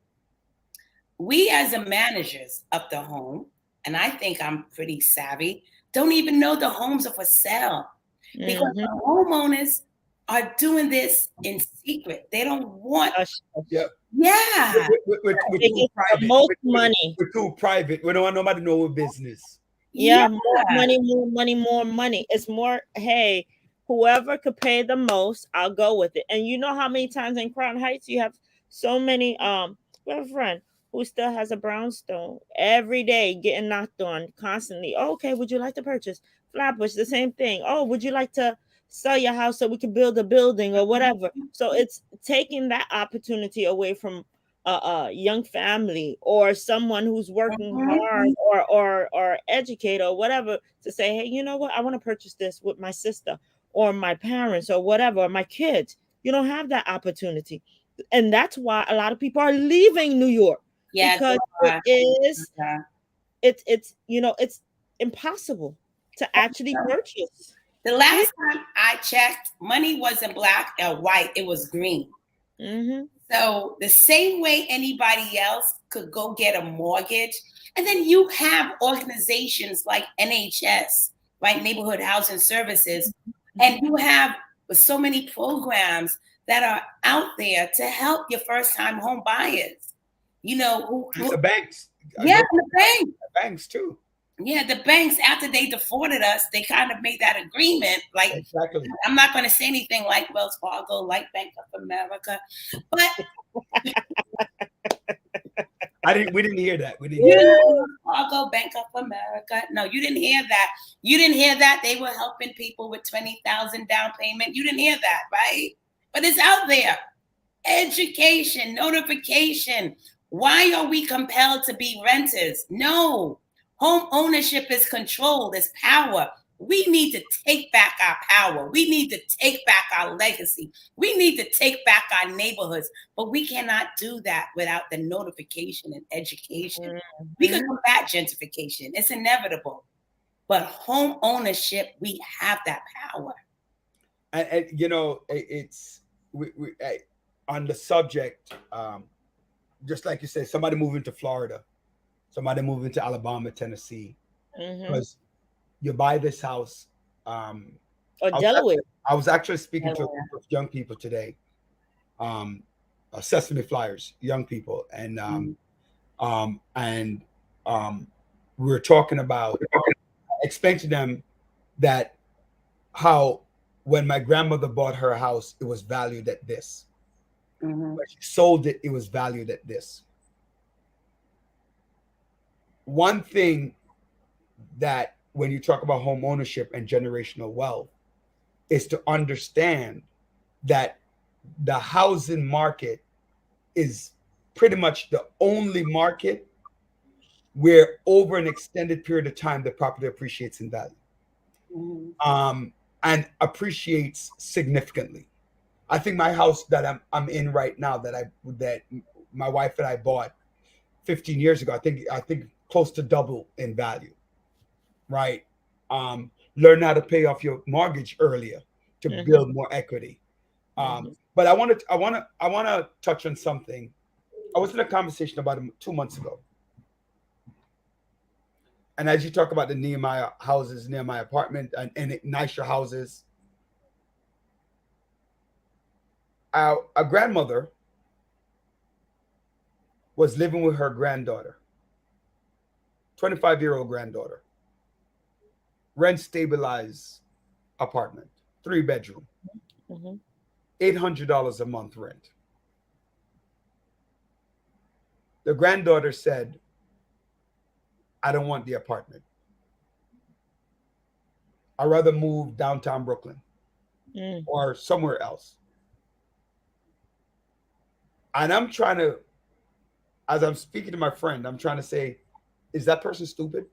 We as the managers of the home, and I think I'm pretty savvy, don't even know the homes are for sale because the homeowners are doing this in secret. They don't want. Yeah. We're too private. Most money. We're too private. We don't want nobody to know our business. Yeah, more money, more money, more money. It's more, hey, whoever could pay the most, I'll go with it. And you know how many times in Crown Heights you have so many, we have a friend who still has a brownstone every day getting knocked on constantly. Oh, okay, would you like to purchase? Flatbush, the same thing. Oh, would you like to sell your house so we can build a building or whatever? So it's taking that opportunity away from a young family or someone who's working hard or educator or whatever to say, hey, you know what? I want to purchase this with my sister or my parents or whatever, or my kids. You don't have that opportunity. And that's why a lot of people are leaving New York. Yeah, because it's you know, it's impossible to actually purchase. The last time I checked, money wasn't black or white, it was green. So the same way anybody else could go get a mortgage, and then you have organizations like NHS, right, Neighborhood Housing Services, and you have so many programs that are out there to help your first-time home buyers. You know, the banks. Yeah, the banks. The banks too. Yeah, the banks, after they defaulted us, they kind of made that agreement. Like, exactly. I'm not going to say anything like Wells Fargo, like Bank of America, but we didn't hear that. We didn't hear that. Wells Fargo, Bank of America. No, you didn't hear that. You didn't hear that. They were helping people with $20,000 down payment. You didn't hear that, right? But it's out there. Education, notification. Why are we compelled to be renters? No. Home ownership is control, is power. We need to take back our power. We need to take back our legacy. We need to take back our neighborhoods. But we cannot do that without the notification and education. We can combat gentrification. It's inevitable. But home ownership, we have that power. And you know, it's on the subject, just like you said, somebody moving to Florida. Somebody moving to Alabama, Tennessee, because you buy this house. Or Delaware. I was actually speaking to a group of young people today, Sesame Flyers, young people, and we were talking about, explaining to them that how when my grandmother bought her house, it was valued at this. When she sold it, it was valued at this. One thing that when you talk about home ownership and generational wealth is to understand that the housing market is pretty much the only market where over an extended period of time the property appreciates in value. And appreciates significantly. I think my house that I'm in right now that my wife and I bought 15 years ago, I think close to double in value. Right? Learn how to pay off your mortgage earlier to build more equity. But I want to touch on something. I was in a conversation about 2 months ago. And as you talk about the Nehemiah houses, Nehemiah apartment, and nicer houses, a grandmother was living with her granddaughter, 25-year-old granddaughter, rent stabilized apartment, 3-bedroom, $800 a month rent. The granddaughter said, I don't want the apartment. I'd rather move downtown Brooklyn or somewhere else. And I'm trying to, as I'm speaking to my friend, I'm trying to say, is that person stupid?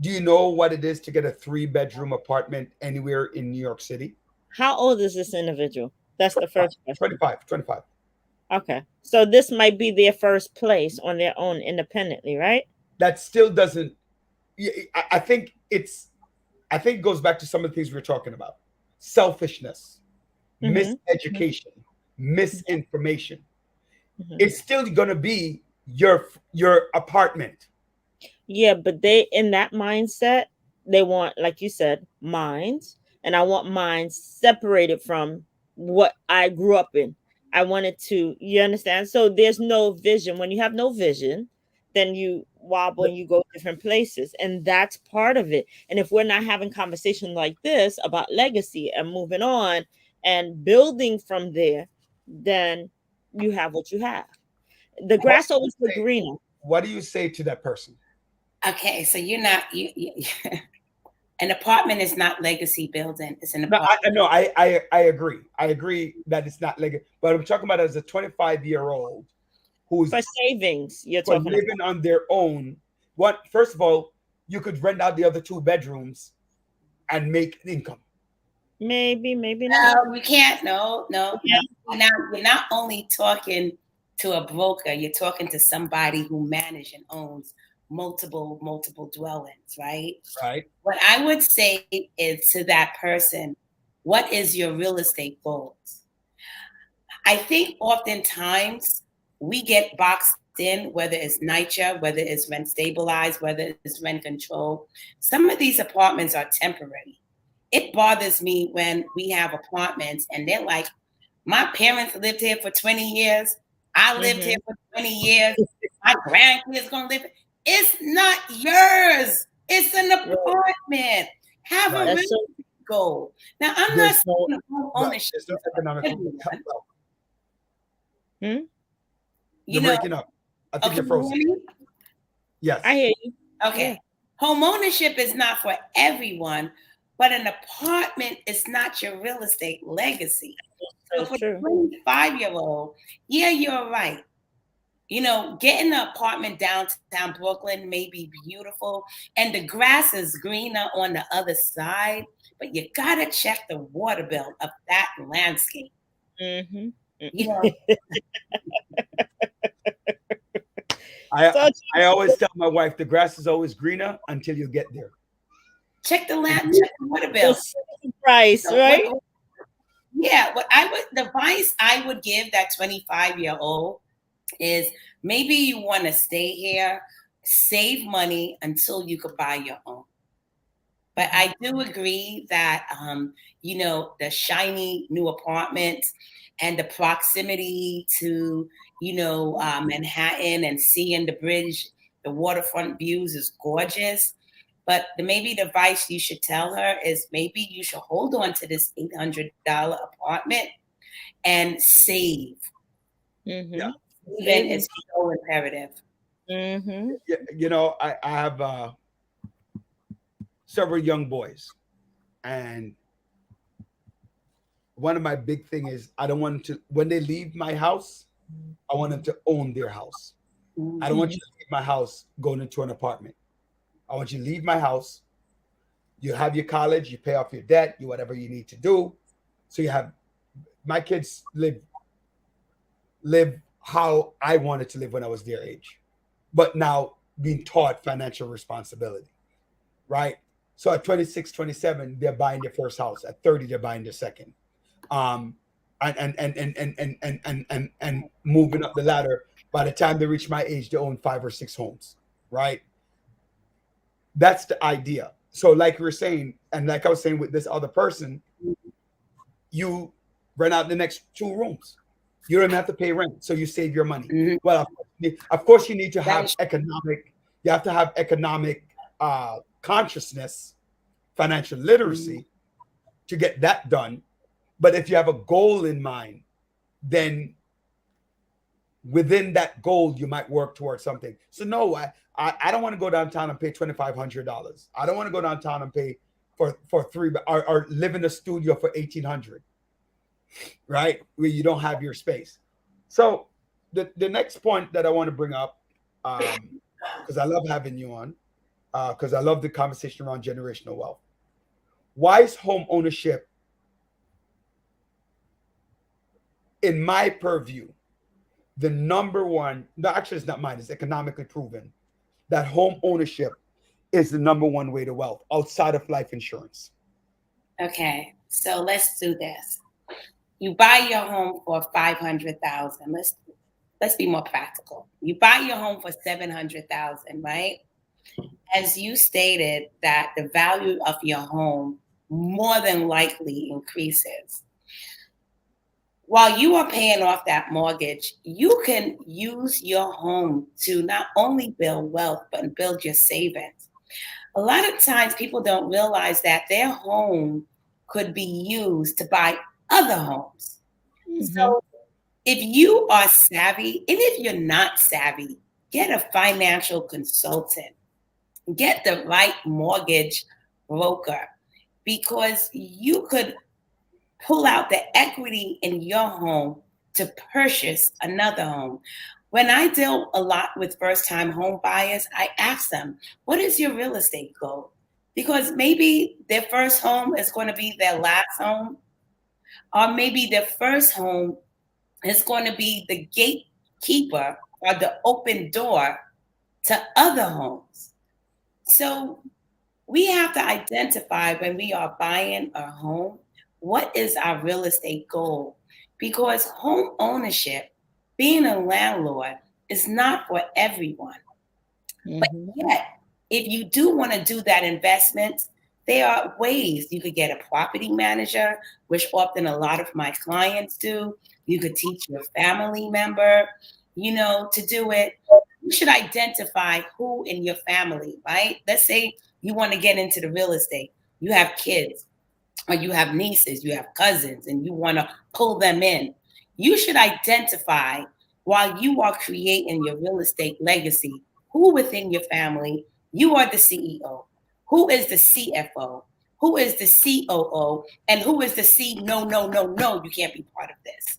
Do you know what it is to get a 3-bedroom apartment anywhere in New York City? How old is this individual? That's 25, the first question. 25. Okay. So this might be their first place on their own independently, right? That still doesn't, I think it goes back to some of the things we were talking about. Selfishness, miseducation, misinformation. It's still going to be your apartment. Yeah, but they, in that mindset, they want, like you said, minds. And I want minds separated from what I grew up in. I wanted to, you understand? So there's no vision. When you have no vision, then you wobble and you go different places. And that's part of it. And if we're not having conversation like this about legacy and moving on and building from there, then you have what you have. The grass always looks greener. What do you say to that person? Okay, so you're not an apartment is not legacy building. It's an apartment. No, I agree. I agree that it's not legacy, but I'm talking about as a 25-year-old who's for savings. You're talking living on their own. First of all, you could rent out the other 2 bedrooms and make an income. Maybe not. No, we can't. No. Now you're not only talking to a broker, you're talking to somebody who manages and owns multiple dwellings, right? Right. What I would say is to that person, what is your real estate goals? I think oftentimes we get boxed in, whether it's NYCHA, whether it's rent stabilized, whether it's rent control. Some of these apartments are temporary. It bothers me when we have apartments and they're like, my parents lived here for 20 years. I lived here for 20 years. My grandkids gonna live. It's not yours. It's an apartment. Have a real goal. Now, I'm not saying home ownership. You're breaking up. I think you're frozen. Yes. I hear you. Okay. Yeah. Home ownership is not for everyone, but an apartment is not your real estate legacy. So for a 25-year-old, yeah, you're right. Getting an apartment downtown Brooklyn may be beautiful, and the grass is greener on the other side, but you gotta check the water bill of that landscape. I always tell my wife the grass is always greener until you get there. Check the water bill. Price, right? Yeah, the advice I would give that 25-year-old is maybe you want to stay here, save money until you could buy your own. But I do agree that, the shiny new apartments and the proximity to, Manhattan and seeing the bridge, the waterfront views is gorgeous. But maybe the advice you should tell her is maybe you should hold on to this $800 apartment and save. Yeah. Even it's so imperative. I have several young boys, and one of my big thing is I don't want them to, when they leave my house, I want them to own their house. I don't want you to leave my house going into an apartment. I want you to leave my house. You have your college, you pay off your debt, you whatever you need to do. So you have, my kids live how I wanted to live when I was their age, but now being taught financial responsibility, right? So at 26, 27, they're buying their first house. At 30, they're buying their second. And moving up the ladder. By the time they reach my age, they own 5 or 6 homes, right? That's the idea. So like we were saying, and like I was saying with this other person, you rent out the next 2 rooms. You don't have to pay rent, so you save your money. Mm-hmm. Well, of course, you need to have economic. You have to have economic consciousness, financial literacy, to get that done. But if you have a goal in mind, then within that goal, you might work towards something. So no, I don't want to go downtown and pay $2,500. I don't want to go downtown and pay for 3 or live in a studio for $1,800. Right, where you don't have your space. So the next point that I want to bring up, because I love having you on, because I love the conversation around generational wealth. Why is home ownership, in my purview, the number one? No, actually, it's not mine. It's economically proven that home ownership is the number one way to wealth outside of life insurance. Okay, so let's do this. You buy your home for $500,000. Let's be more practical. You buy your home for $700,000, right? As you stated, that the value of your home more than likely increases. While you are paying off that mortgage, you can use your home to not only build wealth, but build your savings. A lot of times people don't realize that their home could be used to buy other homes. Mm-hmm. So if you are savvy, and if you're not savvy, get a financial consultant, get the right mortgage broker, because you could pull out the equity in your home to purchase another home. When I deal a lot with first-time home buyers, I ask them, what is your real estate goal? Because maybe their first home is going to be their last home, or maybe their first home is going to be the gatekeeper or the open door to other homes. So we have to identify when we are buying a home, what is our real estate goal? Because home ownership, being a landlord, is not for everyone. Mm-hmm. But yet, if you do want to do that investment, there are ways. You could get a property manager, which often a lot of my clients do. You could teach your family member, to do it. You should identify who in your family, right? Let's say you want to get into the real estate. You have kids, or you have nieces, you have cousins, and you want to pull them in. You should identify, while you are creating your real estate legacy, who within your family, you are the CEO. Who is the CFO? Who is the COO? And who is the no, you can't be part of this.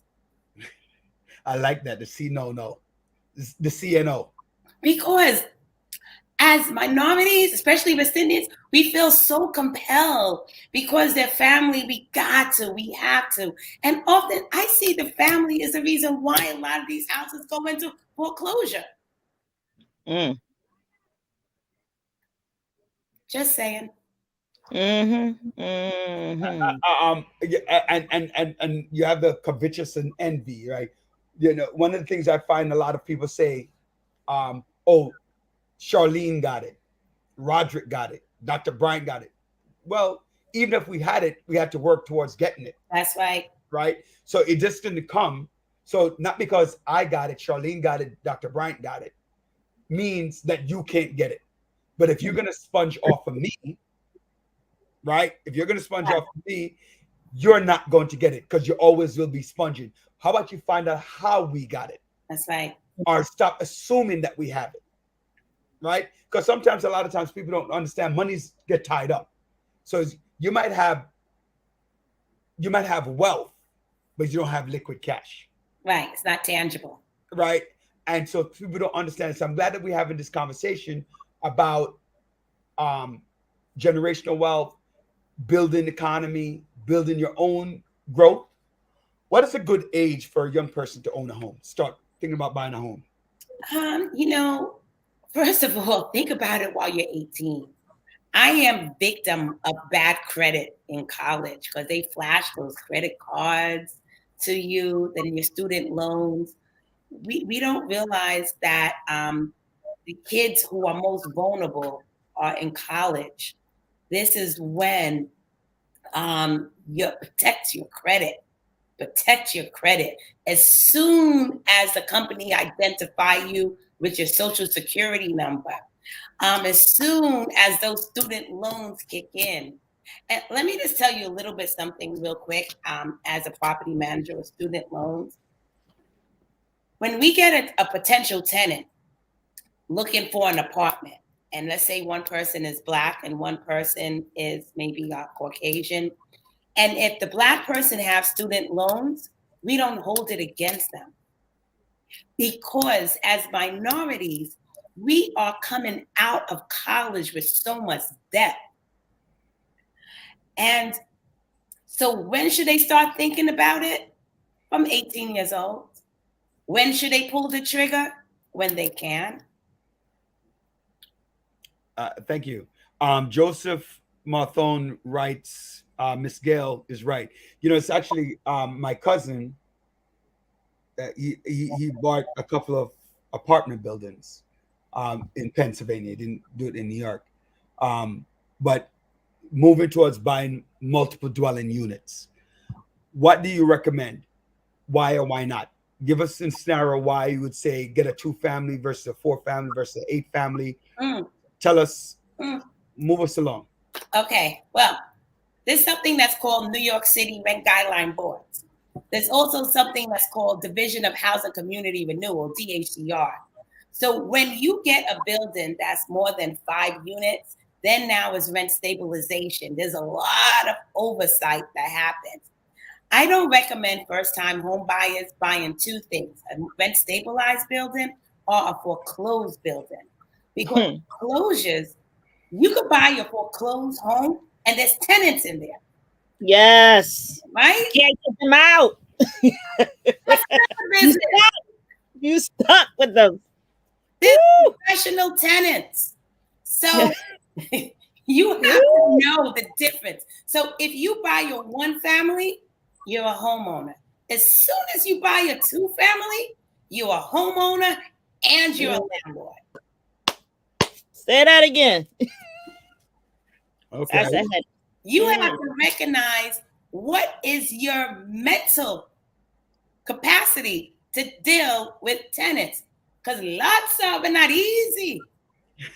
I like that, the no, the CNO. Because as minorities, especially West Indians, we feel so compelled because their family, we have to. And often I see the family is the reason why a lot of these houses go into foreclosure. Just saying. Mm-hmm. Mm-hmm. And you have the covetous and envy, right? One of the things I find a lot of people say, Charlene got it, Roderick got it, Dr. Bryant got it. Well, even if we had it, we had to work towards getting it. That's right. Right? So it just didn't come. So not because I got it, Charlene got it, Dr. Bryant got it, means that you can't get it. But if you're going to sponge off of me, right? If you're going to sponge off of me, you're not going to get it because you always will be sponging. How about you find out how we got it? That's right. Or stop assuming that we have it. right? Because sometimes, a lot of times, people don't understand monies get tied up. So you might have wealth, but you don't have liquid cash. Right. It's not tangible. Right. And so people don't understand. So I'm glad that we're having this conversation about generational wealth, building economy, building your own growth. What is a good age for a young person to own a home? Start thinking about buying a home. First of all, think about it while you're 18. I am victim of bad credit in college because they flash those credit cards to you, then your student loans. We don't realize that the kids who are most vulnerable are in college. This is when you protect your credit. Protect your credit. As soon as the company identify you with your social security number, as soon as those student loans kick in. And let me just tell you a little bit something real quick as a property manager with student loans. When we get a potential tenant looking for an apartment, and let's say one person is Black and one person is maybe Caucasian, and if the Black person has student loans, we don't hold it against them. Because as minorities, we are coming out of college with so much debt. And so when should they start thinking about it? From 18 years old. When should they pull the trigger? When they can. Thank you. Joseph Marthone writes, Miss Gail is right. It's actually my cousin. He bought a couple of apartment buildings in Pennsylvania. He didn't do it in New York. But moving towards buying multiple dwelling units. What do you recommend? Why or why not? Give us a scenario why you would say get a 2-family versus a 4-family versus an 8-family. Tell us, move us along. Okay, well, there's something that's called New York City Rent Guideline Boards. There's also something that's called Division of Housing Community Renewal, DHCR. So when you get a building that's more than 5 units, then now is rent stabilization. There's a lot of oversight that happens. I don't recommend first-time home buyers buying 2 things, a rent stabilized building or a foreclosed building. Because foreclosures, you could buy your foreclosed home and there's tenants in there. Yes. Right? Can't get them out. You stuck with them. They're professional tenants. So you have to know the difference. So if you buy your 1-family, you're a homeowner. As soon as you buy a 2-family, you're a homeowner and you're a landlord. Say that again. Okay. You have to recognize what is your mental capacity to deal with tenants, because lots of them are not easy.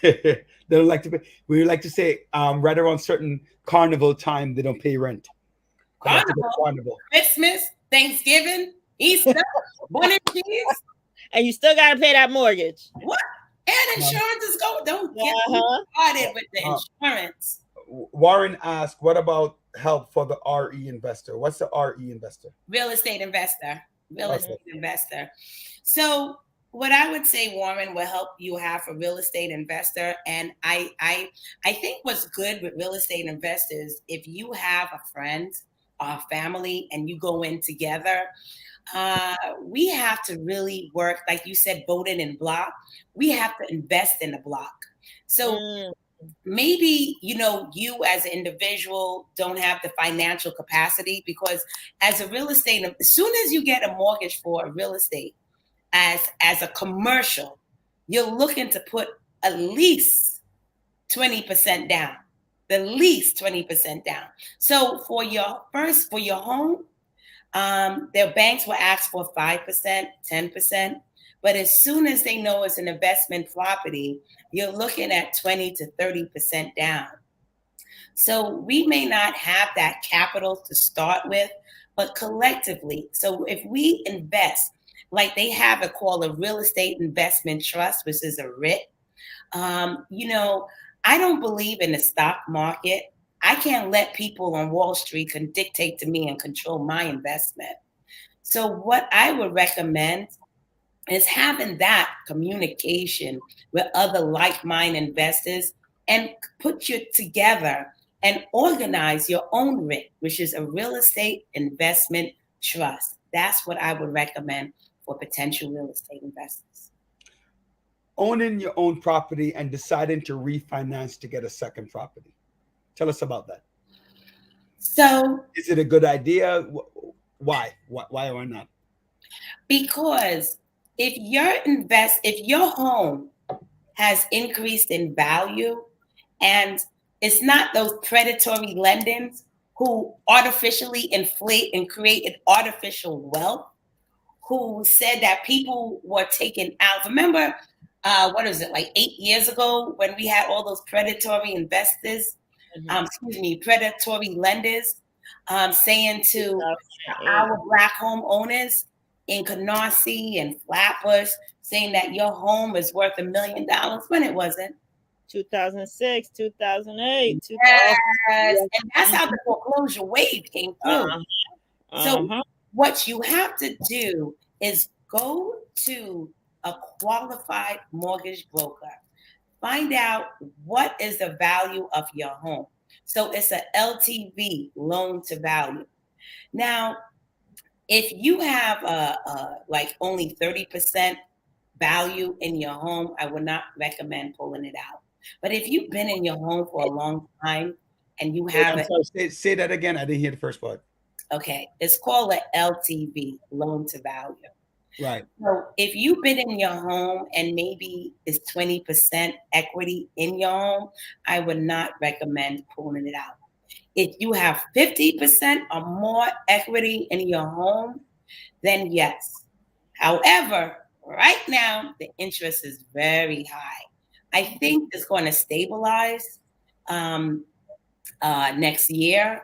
They don't like to pay. We like to say right around certain carnival time they don't pay rent. Carnival, Christmas, Thanksgiving, Easter, Born and Cheese. And you still got to pay that mortgage. What? And insurance is going. Don't get started with the insurance. Warren asked, what about help for the RE investor? What's the RE investor? Real estate investor. Estate investor. So what I would say, Warren, will help you have a real estate investor. And I think what's good with real estate investors, if you have a friend or a family and you go in together, we have to really work, like you said, voting in block. We have to invest in the block. So maybe, you as an individual don't have the financial capacity, because as a real estate, as soon as you get a mortgage for a real estate as a commercial, you're looking to put at least 20% down, at least 20% down. So for your home, their banks will ask for 5%, 10%. But as soon as they know it's an investment property, you're looking at 20 to 30% down. So we may not have that capital to start with, but collectively. So if we invest, like they have called a real estate investment trust, which is a RIT, You know, I don't believe in the stock market. I can't let people on Wall Street can dictate to me and control my investment. So what I would recommend is having that communication with other like-minded investors and put you together and organize your own RIT, which is a real estate investment trust. That's what I would recommend for potential real estate investors. Owning your own property and deciding to refinance to get a second property. Tell us about that. So, is it a good idea? Why or not? Because if your home has increased in value, and it's not those predatory lendings who artificially inflate and create an artificial wealth, who said that people were taken out. Remember, what is it, like 8 years ago when we had all those predatory investors, predatory lenders saying to our Black homeowners in Canarsie and Flatbush, saying that your home is worth $1 million when it wasn't. 2006, 2008. Yes, and that's how the foreclosure wave came through. So what you have to do is go to a qualified mortgage broker. Find out what is the value of your home. So it's a LTV, loan to value. Now, if you have like only 30% value in your home, I would not recommend pulling it out. But if you've been in your home for a long time and you have say that again. I didn't hear the first part. Okay, it's called an LTV, loan to value. Right. So if you've been in your home and maybe it's 20% equity in your home, I would not recommend pulling it out. If you have 50% or more equity in your home, then yes. However, right now, the interest is very high. I think it's going to stabilize next year.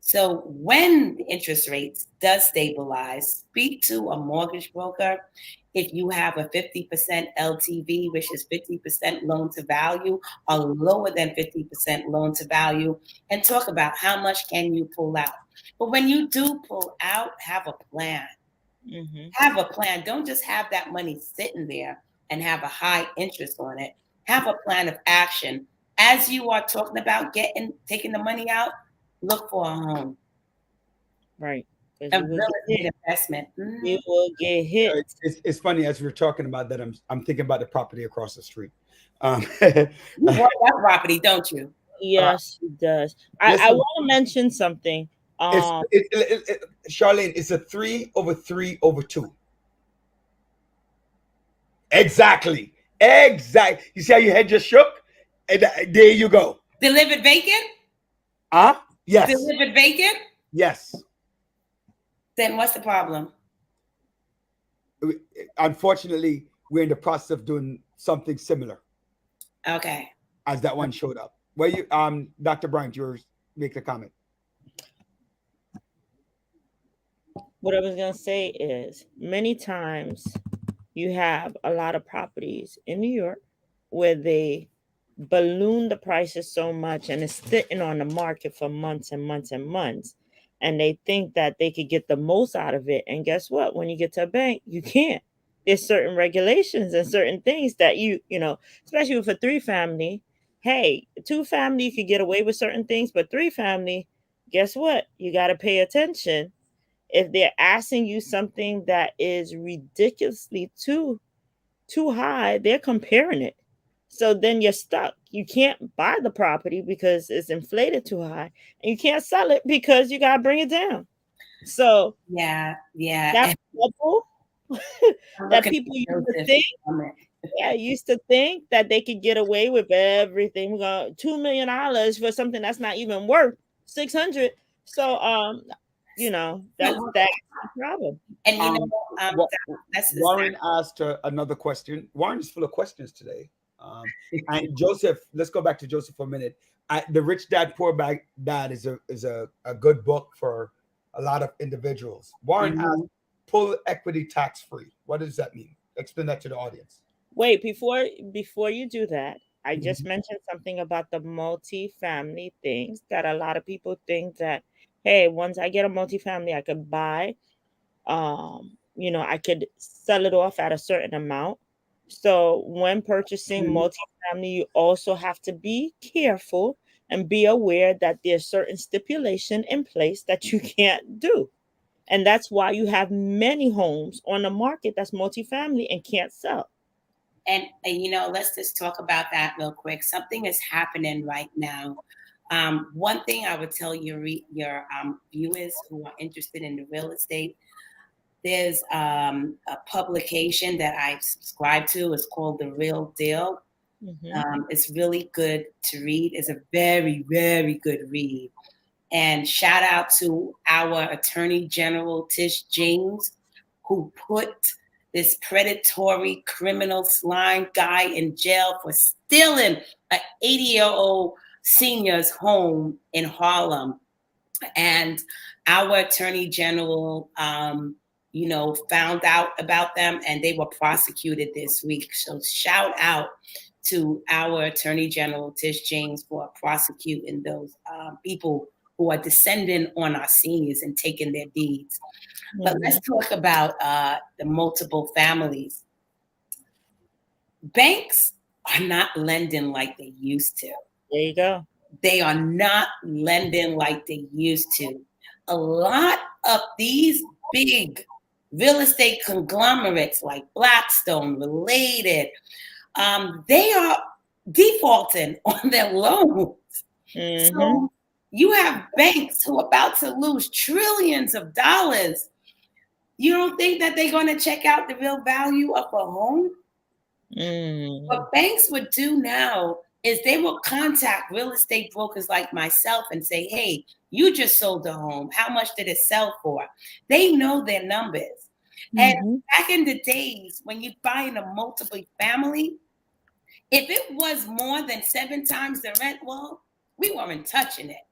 So when the interest rates does stabilize, speak to a mortgage broker. If you have a 50% LTV, which is 50% loan to value, or lower than 50% loan to value, and talk about how much can you pull out. But when you do pull out, have a plan. Have a plan. Don't just have that money sitting there and have a high interest on it. Have a plan of action. As you are talking about taking the money out, look for a home. Right. A real estate investment. You will get hit. It's funny, as we're talking about that, I'm thinking about the property across the street. You want that property, don't you? Yes, it does. I want to mention something. Charlene, it's a 3/3/2. Exactly. You see how your head just shook? And there you go. Delivered vacant? Yes. Delivered vacant? Yes. Then what's the problem? Unfortunately, we're in the process of doing something similar. Okay. As that one showed up. Well, Dr. Bryant, you make the comment. What I was going to say is many times you have a lot of properties in New York where they balloon the prices so much and it's sitting on the market for months and months and months. And they think that they could get the most out of it. And guess what? When you get to a bank, you can't. There's certain regulations and certain things that you know, especially with a 3-family. Hey, 2-family, you could get away with certain things, but 3-family, guess what? You got to pay attention. If they're asking you something that is ridiculously too high, they're comparing it. So then you're stuck. You can't buy the property because it's inflated too high, and you can't sell it because you got to bring it down. So yeah, that's trouble that people used to think that they could get away with everything. We got $2 million for something that's not even worth $600. So you know, that's the problem. And Warren asked another question. Warren is full of questions today. And Joseph, let's go back to Joseph for a minute. The Rich Dad Poor Dad is a good book for a lot of individuals. Warren asked, pull equity tax free. What does that mean? Explain that to the audience. Wait, before you do that, I just mentioned something about the multi-family things that a lot of people think that, hey, once I get a multi-family, I could buy, I could sell it off at a certain amount. So when purchasing Mhm. multi-family, you also have to be careful and be aware that there's certain stipulation in place that you can't do. And that's why you have many homes on the market that's multi-family and can't sell. And let's just talk about that real quick. Something is happening right now. One thing I would tell your viewers who are interested in the real estate, there's a publication that I subscribe to. It's called The Real Deal. It's really good to read. It's a very, very good read. And shout out to our Attorney General Tish James, who put this predatory criminal slime guy in jail for stealing an 80-year-old senior's home in Harlem. And our Attorney General, found out about them, and they were prosecuted this week. So shout out to our Attorney General Tish James for prosecuting those people who are descending on our seniors and taking their deeds. But let's talk about the multiple families. Banks are not lending like they used to. There you go. They are not lending like they used to. A lot of these big real estate conglomerates like Blackstone, Related, they are defaulting on their loans. So you have banks who are about to lose trillions of dollars. You don't think that they're going to check out the real value of a home? What banks would do now is they will contact real estate brokers like myself and say, hey, you just sold a home. How much did it sell for? They know their numbers. And back in the days when you're buying a multiple family, if it was more than 7 times the rent, well, we weren't touching it.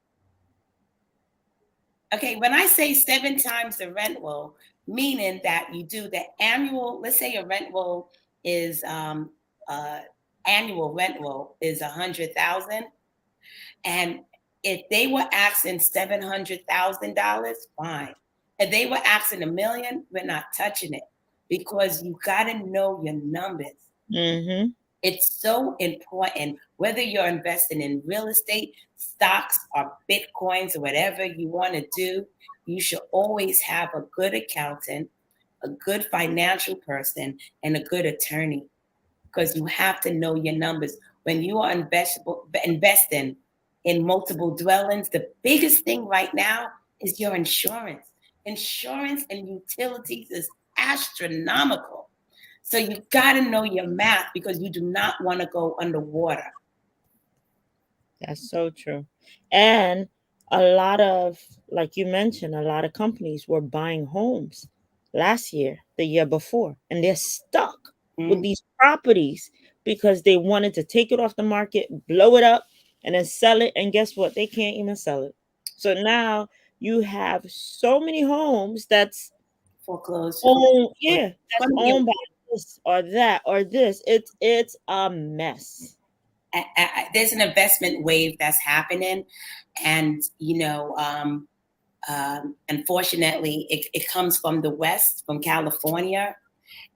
Okay, when I say 7 times the rent roll, meaning that you do the annual, let's say your rent roll is annual rent roll is 100,000, and if they were asking $700,000, fine. If they were asking $1 million, we're not touching it because you got to know your numbers. It's so important, whether you're investing in real estate, stocks, or Bitcoins, or whatever you want to do, you should always have a good accountant, a good financial person, and a good attorney, because you have to know your numbers. When you are investing in multiple dwellings, the biggest thing right now is your insurance. Insurance and utilities is astronomical. So you got to know your math because you do not want to go underwater. That's so true. And a lot of, like you mentioned, a lot of companies were buying homes last year, the year before, and they're stuck with these properties because they wanted to take it off the market, blow it up, and then sell it. And guess what? They can't even sell it. So now you have so many homes that's foreclosed. That's owned by this or that or this. It's a mess. There's an investment wave that's happening, and unfortunately, it comes from the West, from California,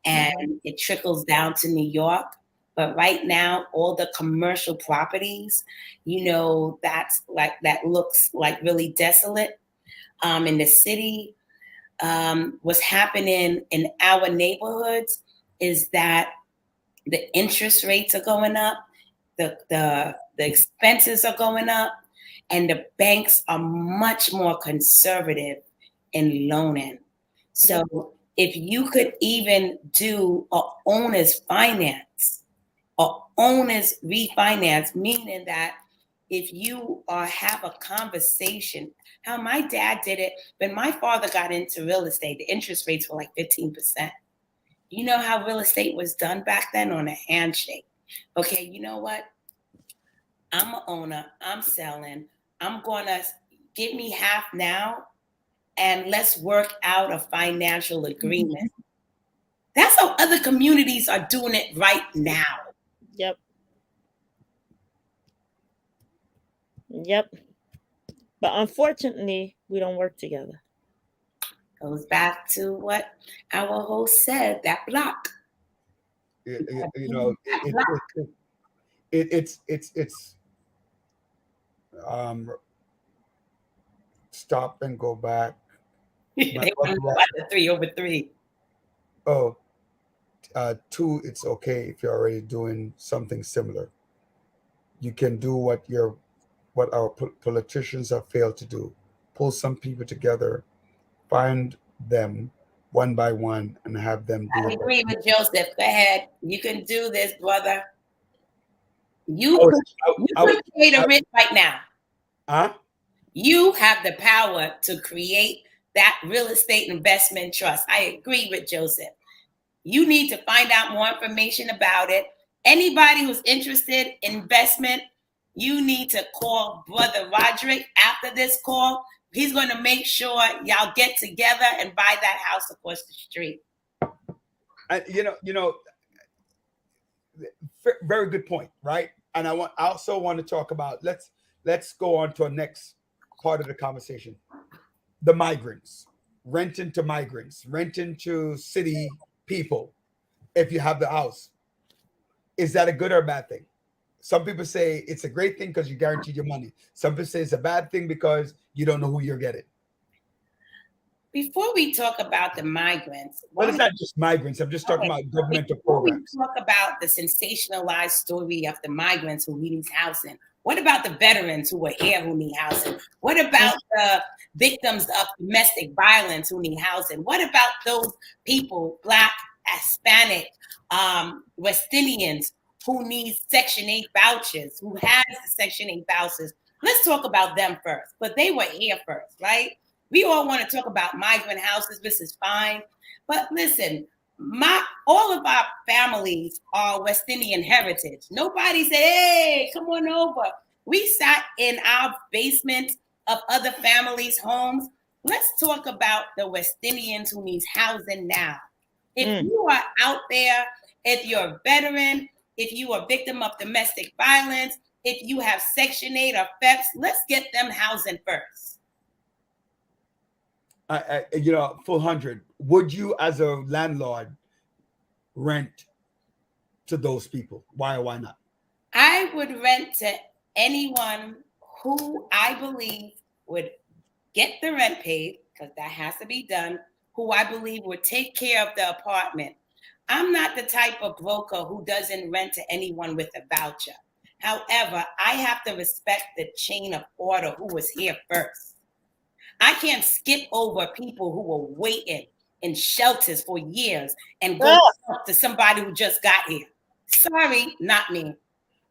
and it trickles down to New York. But right now, all the commercial properties, that looks like really desolate in the city. What's happening in our neighborhoods is that the interest rates are going up, the expenses are going up, and the banks are much more conservative in loaning. So if you could even do a owner's finance or owner's refinance, meaning that if you have a conversation, how my dad did it, when my father got into real estate, the interest rates were like 15%. You know how real estate was done back then? On a handshake. Okay, you know what? I'm an owner. I'm selling. I'm going to give me half now, and let's work out a financial agreement. That's how other communities are doing it right now. Yep. Yep. But unfortunately, we don't work together. Goes back to what our host said, that block. It's stop and go back. They want the 3 over 3. Oh, 2, it's okay if you're already doing something similar. You can do what our politicians have failed to do. Pull some people together, find them one by one, and have them do I agree with Joseph. Go ahead. You can do this, brother. You could create a RIT right now. Huh? You have the power to create that real estate investment trust. I agree with Joseph. You need to find out more information about it. Anybody who's interested in investment, you need to call Brother Roderick after this call. He's going to make sure y'all get together and buy that house across the street. Very good point, right? And I also want to talk about, let's go on to our next part of the conversation. The migrants, renting to city people. If you have the house, is that a good or a bad thing? Some people say it's a great thing because you guaranteed your money. Some people say it's a bad thing because you don't know who you're getting. Before we talk about the migrants, well, it's not just migrants. I'm just talking about governmental programs. We talk about the sensationalized story of the migrants who need housing. What about the veterans who are here who need housing? What about the victims of domestic violence who need housing? What about those people, Black, Hispanic, West Indians, who need Section 8 vouchers, who has the Section 8 vouchers? Let's talk about them first, but they were here first, right? We all want to talk about migrant houses. This is fine. But listen, all of our families are West Indian heritage. Nobody said, hey, come on over. We sat in our basement of other families' homes. Let's talk about the West Indians who need housing now. If you are out there, if you're a veteran, if you are a victim of domestic violence, if you have Section 8 or FEPS, let's get them housing first. Full 100. Would you, as a landlord, rent to those people? Why or why not? I would rent to anyone who I believe would get the rent paid, because that has to be done, who I believe would take care of the apartment. I'm not the type of broker who doesn't rent to anyone with a voucher. However, I have to respect the chain of order who was here first. I can't skip over people who were waiting in shelters for years and go to somebody who just got here. Sorry, not me.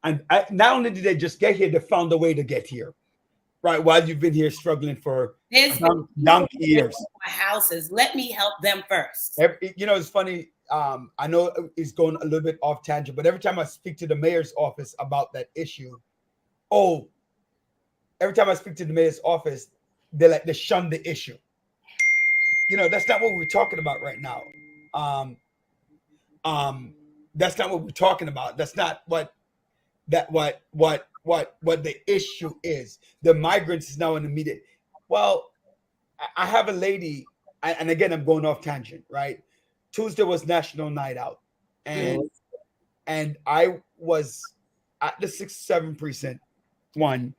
And not only did they just get here, they found a way to get here, right? While you've been here struggling for donkey years. Houses, let me help them first. It's funny. I know it's going a little bit off tangent, but every time I speak to the mayor's office about that issue, they shun the issue. That's not what we're talking about right now. That's not what we're talking about. That's not what the issue is. The migrants is now in the media. Well, I have a lady, and again, I'm going off tangent, right? Tuesday was National Night Out, and I was at the 6-7 precinct 1,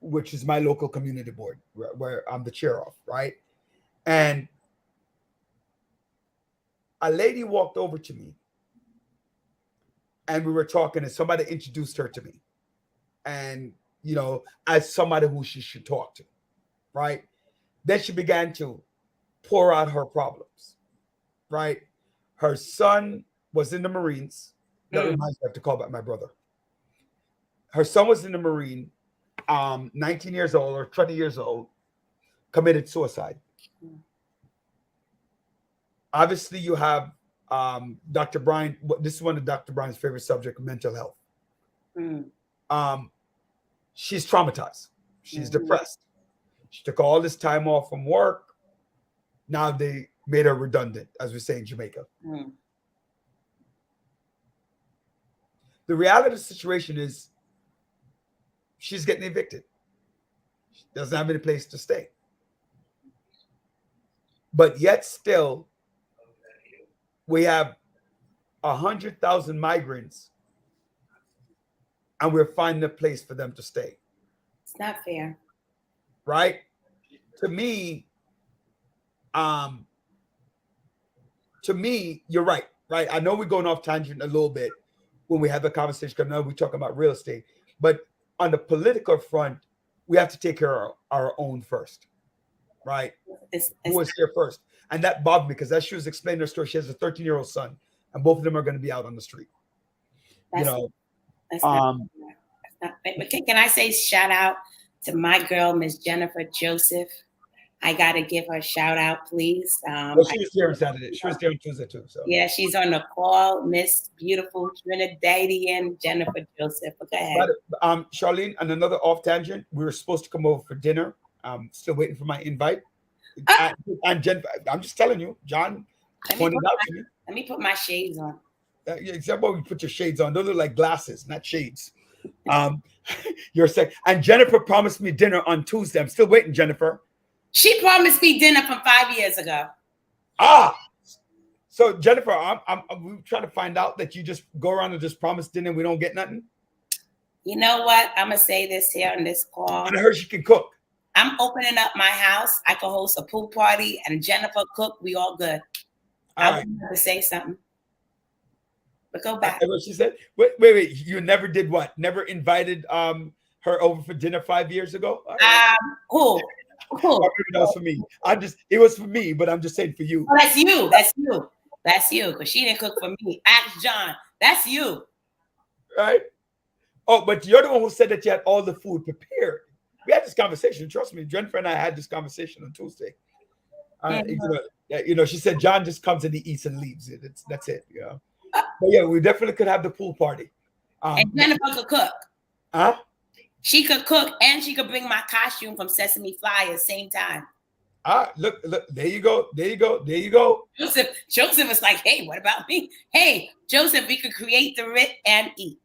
which is my local community board where I'm the chair of, right? And a lady walked over to me and we were talking, and somebody introduced her to me, and as somebody who she should talk to, right? Then she began to pour out her problems, right? Her son was in the Marines. That reminds me, I have to call back my brother. Her son was in the Marine, 19 years old or 20 years old, committed suicide. Obviously, you have Dr. Brian. This is one of Dr. Brian's favorite subject, mental health. She's traumatized. She's depressed. She took all this time off from work. Now made her redundant, as we say in Jamaica. The reality of the situation is she's getting evicted. She doesn't have any place to stay. But yet still, we have 100,000 migrants and we're finding a place for them to stay. It's not fair. Right? To me, you're right. Right? I know we're going off tangent a little bit when we have the conversation, because now we're talking about real estate. But on the political front, we have to take care of our own first. Right? Who was here first? And that bothered me, because as she was explaining her story, she has a 13-year-old son, and both of them are going to be out on the street. That's not, but can I say shout out to my girl, Miss Jennifer Joseph? I got to give her a shout out, please. Well, she was here on Saturday. She was here on Tuesday too. So yeah, she's on the call, Miss Beautiful Trinidadian Jennifer Joseph. Go ahead. But, Charlene, and another off tangent, we were supposed to come over for dinner. I'm still waiting for my invite. And Jen, I'm just telling you, John pointed out to me. Let me put my shades on. Except when you put your shades on, those are like glasses, not shades. You're saying, and Jennifer promised me dinner on Tuesday. I'm still waiting, Jennifer. She promised me dinner from 5 years ago. So Jennifer, I'm trying to find out that you just go around and just promise dinner and we don't get nothing. You know what? I'm gonna say this here on this call. And I heard she can cook. I'm opening up my house. I can host a pool party, and Jennifer cook. We all good. I was going to say something, but go back. What she said? Wait. You never did what? Never invited her over for dinner 5 years ago? Who? That was for me. It was for me, but I'm just saying for you. Oh, that's you. Because she didn't cook for me. Ask John. That's you. Right? Oh, but you're the one who said that you had all the food prepared. We had this conversation. Trust me, Jennifer and I had this conversation on Tuesday. She said John just comes and he eats and leaves it. That's it. Yeah. But yeah, we definitely could have the pool party. And Jennifer could cook. Huh? She could cook, and she could bring my costume from Sesame Fly at the same time. Look, there you go. Joseph was like, hey, what about me? Hey, Joseph, we could create the writ and eat.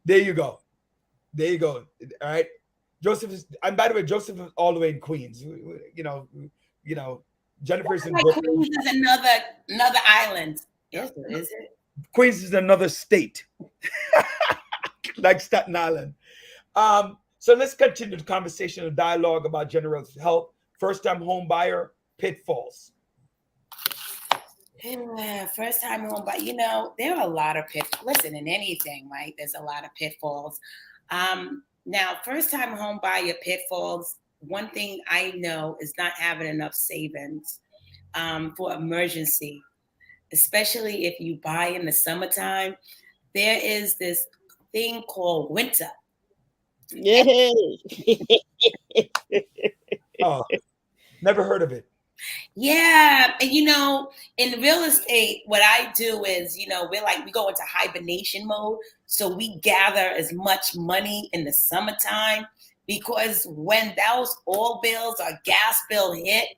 There you go. All right. Joseph is, and by the way, Joseph is all the way in Queens. Jennifer's in Brooklyn. Queens is another island. Is it? Queens is another state, like Staten Island. So let's continue the conversation and dialogue about general health. First-time home buyer pitfalls. First-time home buyer. There are a lot of pitfalls. Listen, in anything, right? There's a lot of pitfalls. Now, first-time home buyer pitfalls. One thing I know is not having enough savings for emergency, especially if you buy in the summertime. There is this thing called winter. Yeah. Oh, never heard of it. Yeah. And, in real estate, what I do is, we go into hibernation mode. So we gather as much money in the summertime, because when those oil bills or gas bill hit,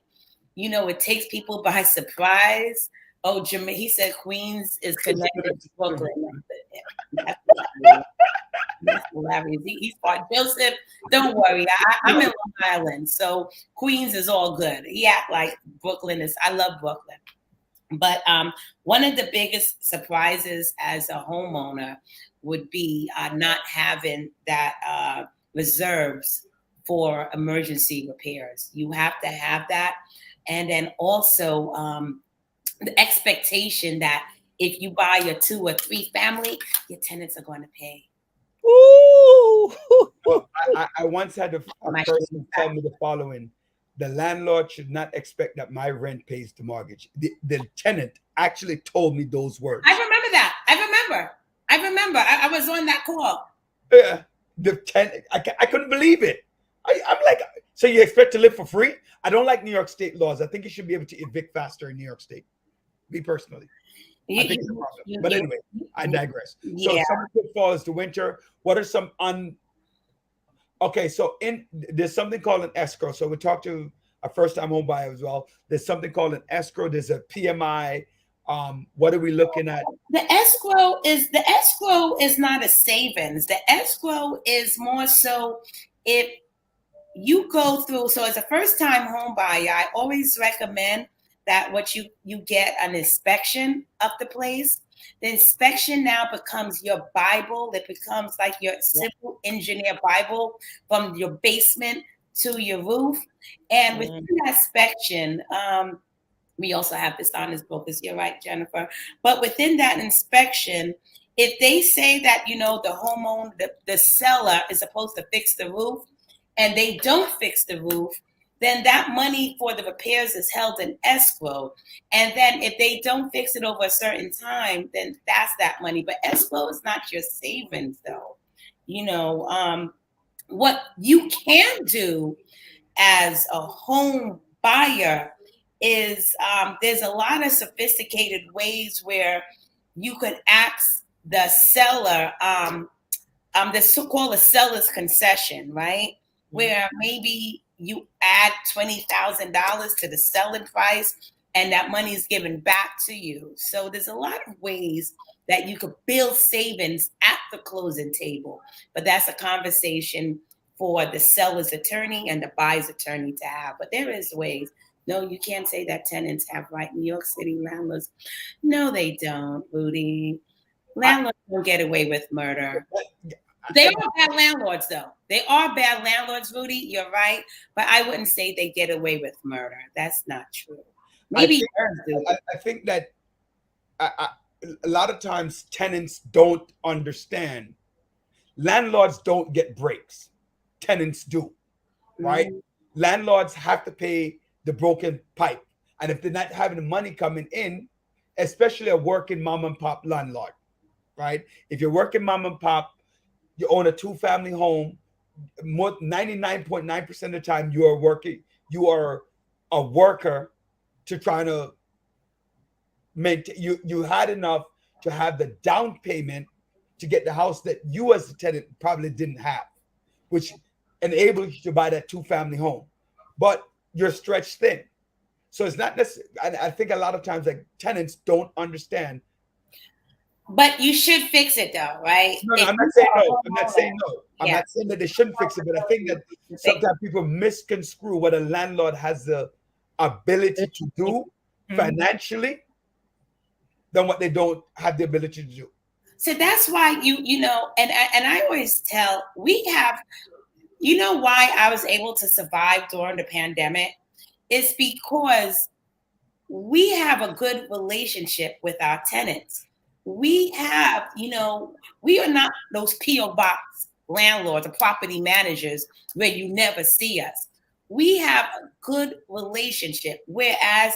it takes people by surprise. Oh, he said Queens is connected to Brooklyn. That's hilarious. He's part Joseph. Don't worry, I'm in Long Island, so Queens is all good. He act like Brooklyn is. I love Brooklyn, but one of the biggest surprises as a homeowner would be not having that reserves for emergency repairs. You have to have that, and then also the expectation that if you buy a 2 or 3 family, your tenants are going to pay. Ooh. Well, I once had a person tell me the following: the landlord should not expect that my rent pays the mortgage. The tenant actually told me those words. I remember that. I remember. I was on that call. Yeah, the tenant. I couldn't believe it. I'm like, so you expect to live for free? I don't like New York State laws. I think you should be able to evict faster in New York State. Me personally. I think it's a problem. But anyway, I digress. So some pitfall is the winter. What are some okay, so there's something called an escrow. So we talked to a first-time home buyer as well. There's something called an escrow. There's a PMI. What are we looking at? The escrow is not a savings. The escrow is more so if you go through. So as a first-time home buyer, I always recommend that what you get an inspection of the place. The inspection now becomes your Bible. It becomes like your civil engineer Bible from your basement to your roof. And within that inspection, we also have dishonest brokers. You're right, Jennifer. But within that inspection, if they say that, the homeowner, the seller is supposed to fix the roof and they don't fix the roof, then that money for the repairs is held in escrow. And then if they don't fix it over a certain time, then that's that money. But escrow is not your savings, though. What you can do as a home buyer is there's a lot of sophisticated ways where you could ask the seller, the so-called a seller's concession, right? Where maybe you add $20,000 to the selling price and that money is given back to you. So there's a lot of ways that you could build savings at the closing table, but that's a conversation for the seller's attorney and the buyer's attorney to have. But there is ways. No, you can't say that tenants have right. New York City landlords, no, they don't, Rudy. Landlords don't get away with murder. They are bad landlords, though. They are bad landlords, Rudy. You're right. But I wouldn't say they get away with murder. That's not true. Maybe I think that a lot of times tenants don't understand. Landlords don't get breaks. Tenants do, right? Landlords have to pay the broken pipe. And if they're not having the money coming in, especially a working mom and pop landlord, right? If you're working mom and pop, you own a 2-family home, 99.9% of the time you are a worker to try to maintain. You had enough to have the down payment to get the house that you as a tenant probably didn't have, which enabled you to buy that 2-family home. But you're stretched thin. So it's not necessarily, I think a lot of times like tenants don't understand. But you should fix it though, right? No, I'm not saying no. I'm not saying no. I'm not saying that they shouldn't fix it, but I think that sometimes people misconstrue what a landlord has the ability to do financially than what they don't have the ability to do. So that's why and I always tell, we have, why I was able to survive during the pandemic? It's because we have a good relationship with our tenants. We have, we are not those P.O. box landlords or property managers where you never see us. We have a good relationship. Whereas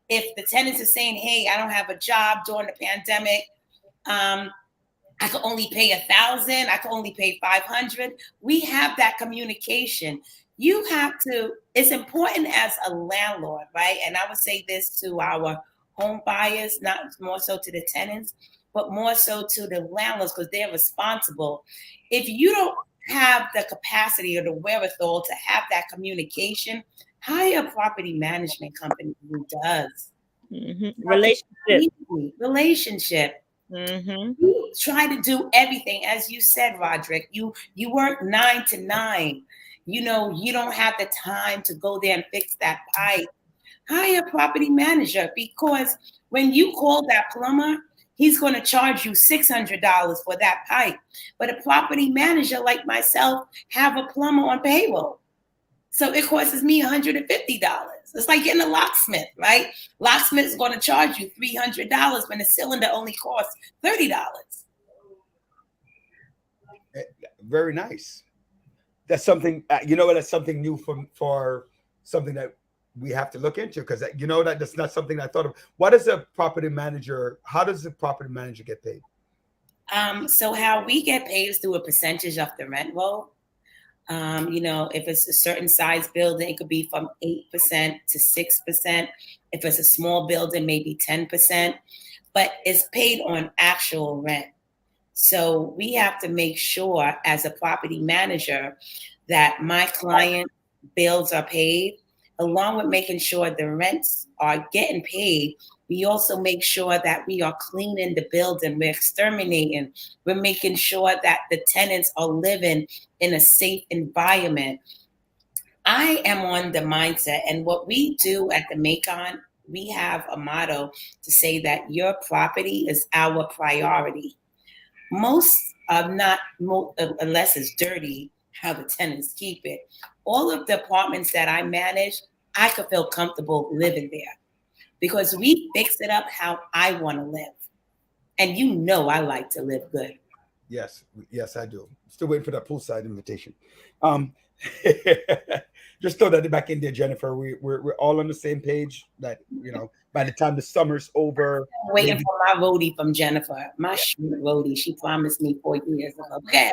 if the tenants are saying, hey, I don't have a job during the pandemic, I could only pay $1,000, I could only pay $500. We have that communication. You have to, it's important as a landlord, right? And I would say this to our home buyers, not more so to the tenants, but more so to the landlords because they're responsible. If you don't have the capacity or the wherewithal to have that communication, hire a property management company who does. Relationship. You try to do everything, as you said, Roderick. You work 9 to 9. You don't have the time to go there and fix that pipe. Hire a property manager, because when you call that plumber, he's going to charge you $600 for that pipe. But a property manager like myself have a plumber on payroll. So it costs me $150. It's like getting a locksmith, right? Locksmith's going to charge you $300 when the cylinder only costs $30. Very nice. That's something, that's something new for something that we have to look into, because that's not something I thought of. How does a property manager get paid? So how we get paid is through a percentage of the rent roll. If it's a certain size building, it could be from 8% to 6%. If it's a small building, maybe 10%, but it's paid on actual rent. So we have to make sure as a property manager that my client bills are paid, along with making sure the rents are getting paid, we also make sure that we are cleaning the building, we're exterminating, we're making sure that the tenants are living in a safe environment. I am on the mindset, and what we do at the Macon, we have a motto to say that your property is our priority. Most not unless it's dirty, how the tenants keep it. All of the apartments that I manage, I could feel comfortable living there because we fix it up how I want to live. And you know I like to live good. Yes, I do. Still waiting for that poolside invitation. Just throw that back in there, Jennifer. We're all on the same page. That by the time the summer's over, waiting for my roadie from Jennifer, my roadie. She promised me 4 years ago. Okay.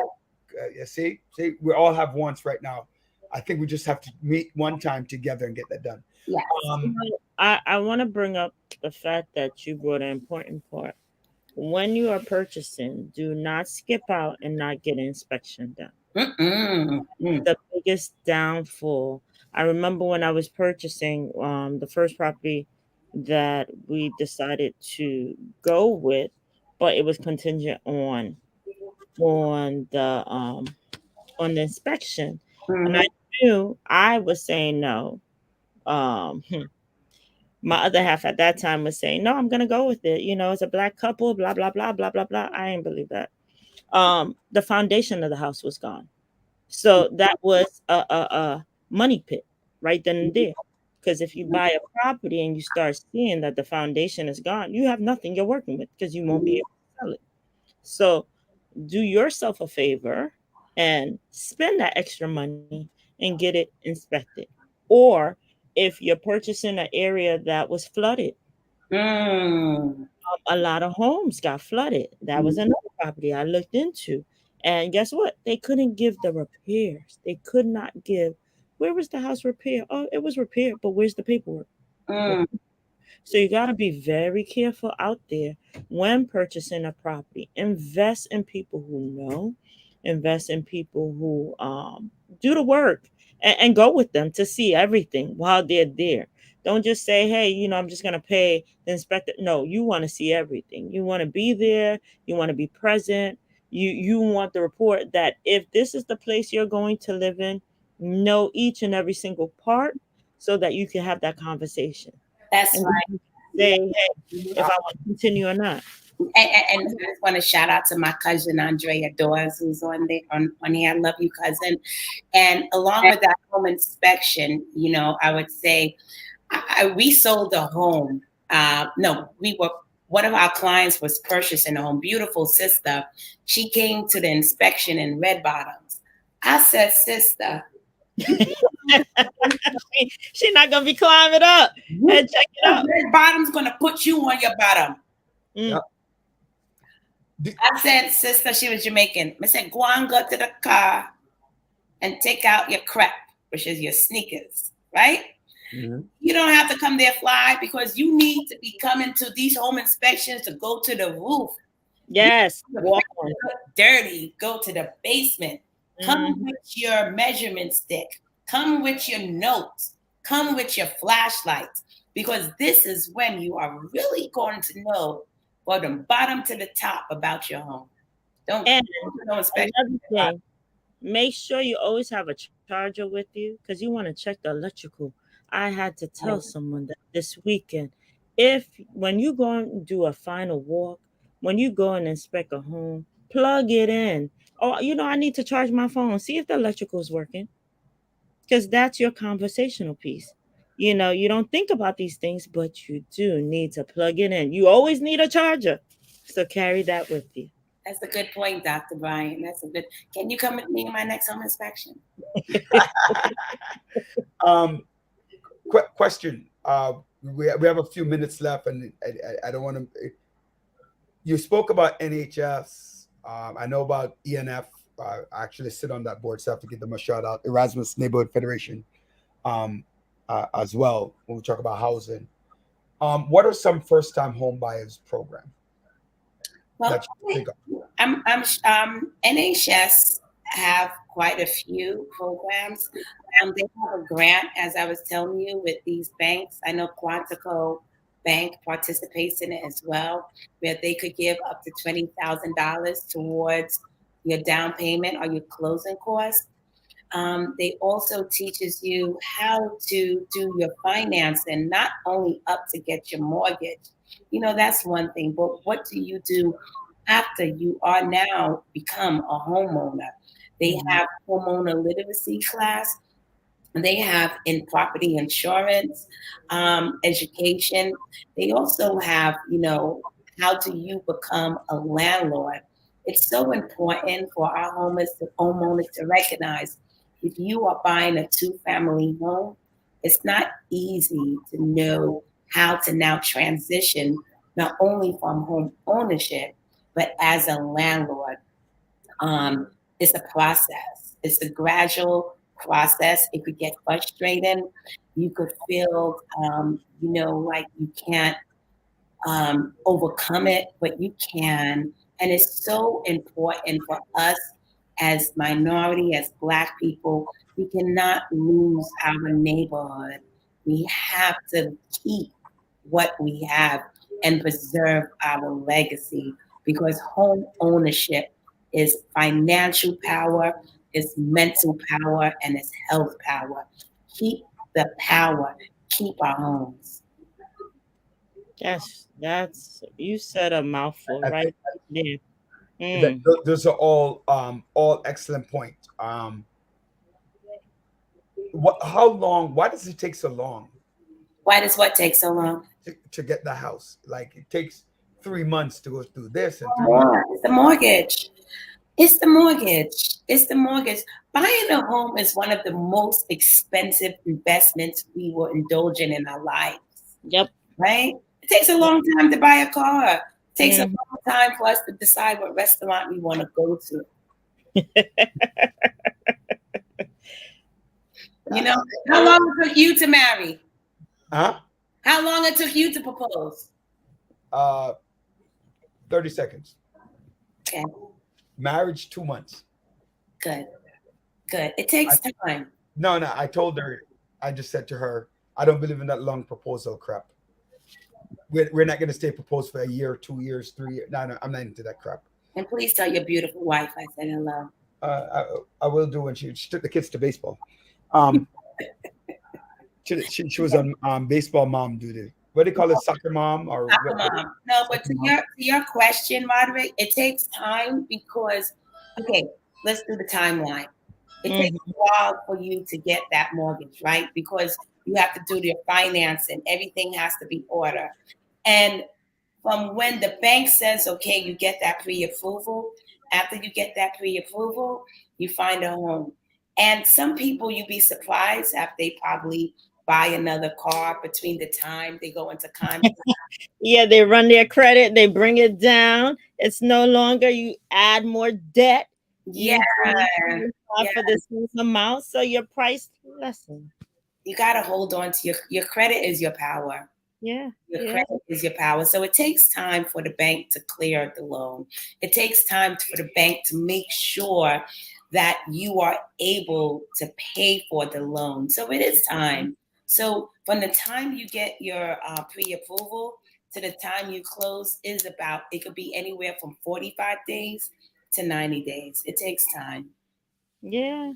See, we all have wants right now. I think we just have to meet one time together and get that done. Yeah. I want to bring up the fact that you brought an important part. When you are purchasing, do not skip out and not get an inspection done. The biggest downfall. I remember when I was purchasing the first property that we decided to go with, but it was contingent on the inspection, and I knew I was saying no. My other half at that time was saying, no, I'm going to go with it. It's a black couple, blah, blah, blah, blah, blah, blah. I didn't believe that. The foundation of the house was gone. So that was a money pit right then and there. Because if you buy a property and you start seeing that the foundation is gone, you have nothing you're working with because you won't be able to sell it. So do yourself a favor and spend that extra money and get it inspected. Or if you're purchasing an area that was flooded, a lot of homes got flooded. That was another property I looked into. And guess what? They couldn't give the repairs. They could not give. Where was the house repaired? Oh, it was repaired, but where's the paperwork? So you got to be very careful out there when purchasing a property. Invest in people who know. Invest in people who do the work and go with them to see everything while they're there. Don't just say, hey, I'm just going to pay the inspector. No, you want to see everything. You want to be there. You want to be present. You want the report that if this is the place you're going to live in, know each and every single part so that you can have that conversation. That's right. Say, hey, if I want to continue or not. And I just want to shout out to my cousin Andrea Dawes, who's on there on here. I love you, cousin. And along with that home inspection, I would say we sold a home. One of our clients was purchasing a home. Beautiful sister. She came to the inspection in Red Bottoms. I said, sister. She's not gonna be climbing up and check it out. Red Bottom's gonna put you on your bottom. Yep. I said, sister, she was Jamaican. I said, go on, go to the car and take out your crap, which is your sneakers, right? Mm-hmm. You don't have to come there fly because you need to be coming to these home inspections to go to the roof. Yes. Walk on. Dirty. Go to the basement. Come with your measurement stick. Come with your notes. Come with your flashlight. Because this is when you are really going to know from the bottom to the top about your home. Don't expect thing, make sure you always have a charger with you because you want to check the electrical. I had to tell someone that this weekend, when you go and do a final walk, when you go and inspect a home, plug it in. Oh, I need to charge my phone. See if the electrical is working. Because that's your conversational piece. You don't think about these things, but you do need to plug it in. You always need a charger. So carry that with you. That's a good point, Dr. Brian. Can you come with me in my next home inspection? Question. We have a few minutes left, and I don't want to. You spoke about NHS. I know about ENF. I actually sit on that board, so I have to give them a shout out. Erasmus Neighborhood Federation, as well. When we talk about housing, what are some first-time home buyers program? Well, NHS have quite a few programs. They have a grant, as I was telling you, with these banks. I know Quantico Bank participates in it as well, where they could give up to $20,000 towards your down payment or your closing costs. They also teaches you how to do your financing, not only up to get your mortgage. That's one thing, but what do you do after you are now become a homeowner? They have homeowner literacy class. They have in property insurance, education. They also have, how do you become a landlord? It's so important for our homeowners to recognize if you are buying a two-family home, it's not easy to know how to now transition not only from home ownership, but as a landlord. It's a process. It's a gradual process. It could get frustrating. You could feel, like you can't overcome it, but you can. And it's so important for us as minority, as Black people. We cannot lose our neighborhood. We have to keep what we have and preserve our legacy, because home ownership is financial power, it's mental power, and it's health power. Keep the power, keep our homes. That's you said a mouthful right there. Those are all excellent points. How long? Why does it take so long? Why does what take so long? To get the house. Like it takes 3 months to go through this. And It's the mortgage. It's the mortgage. It's the mortgage. Buying a home is one of the most expensive investments we will indulge in our lives. Yep. Right? It takes a long time to buy a car. It takes a long time for us to decide what restaurant we want to go to. How long it took you to marry? Huh? How long it took you to propose? 30 seconds. Okay. Marriage, 2 months. Good. It takes time. No, I told her, I just said to her, I don't believe in that long proposal crap. We're not going to stay proposed for a year, 2 years, 3 years. No, I'm not into that crap. And please tell your beautiful wife I said hello. I will do when she took the kids to baseball. She was on baseball mom duty. What do you call it? Soccer mom or soccer mom? No, but to your question, Roderick, it takes time because, okay, let's do the timeline. It takes a while for you to get that mortgage, right? Because you have to do your financing. Everything has to be ordered. And from when the bank says, okay, you get that pre-approval, after you get that pre-approval, you find a home. And some people, you'd be surprised after they probably buy another car between the time they go into contract. Yeah, they run their credit, they bring it down. It's no longer you add more debt. Yeah. For the same amount, so your price lessen. You got to hold on to your credit is your power. Yeah. Your credit is your power. So it takes time for the bank to clear the loan. It takes time for the bank to make sure that you are able to pay for the loan. So it is time. So from the time you get your pre-approval to the time you close is about, it could be anywhere from 45 days to 90 days. It takes time. Yeah.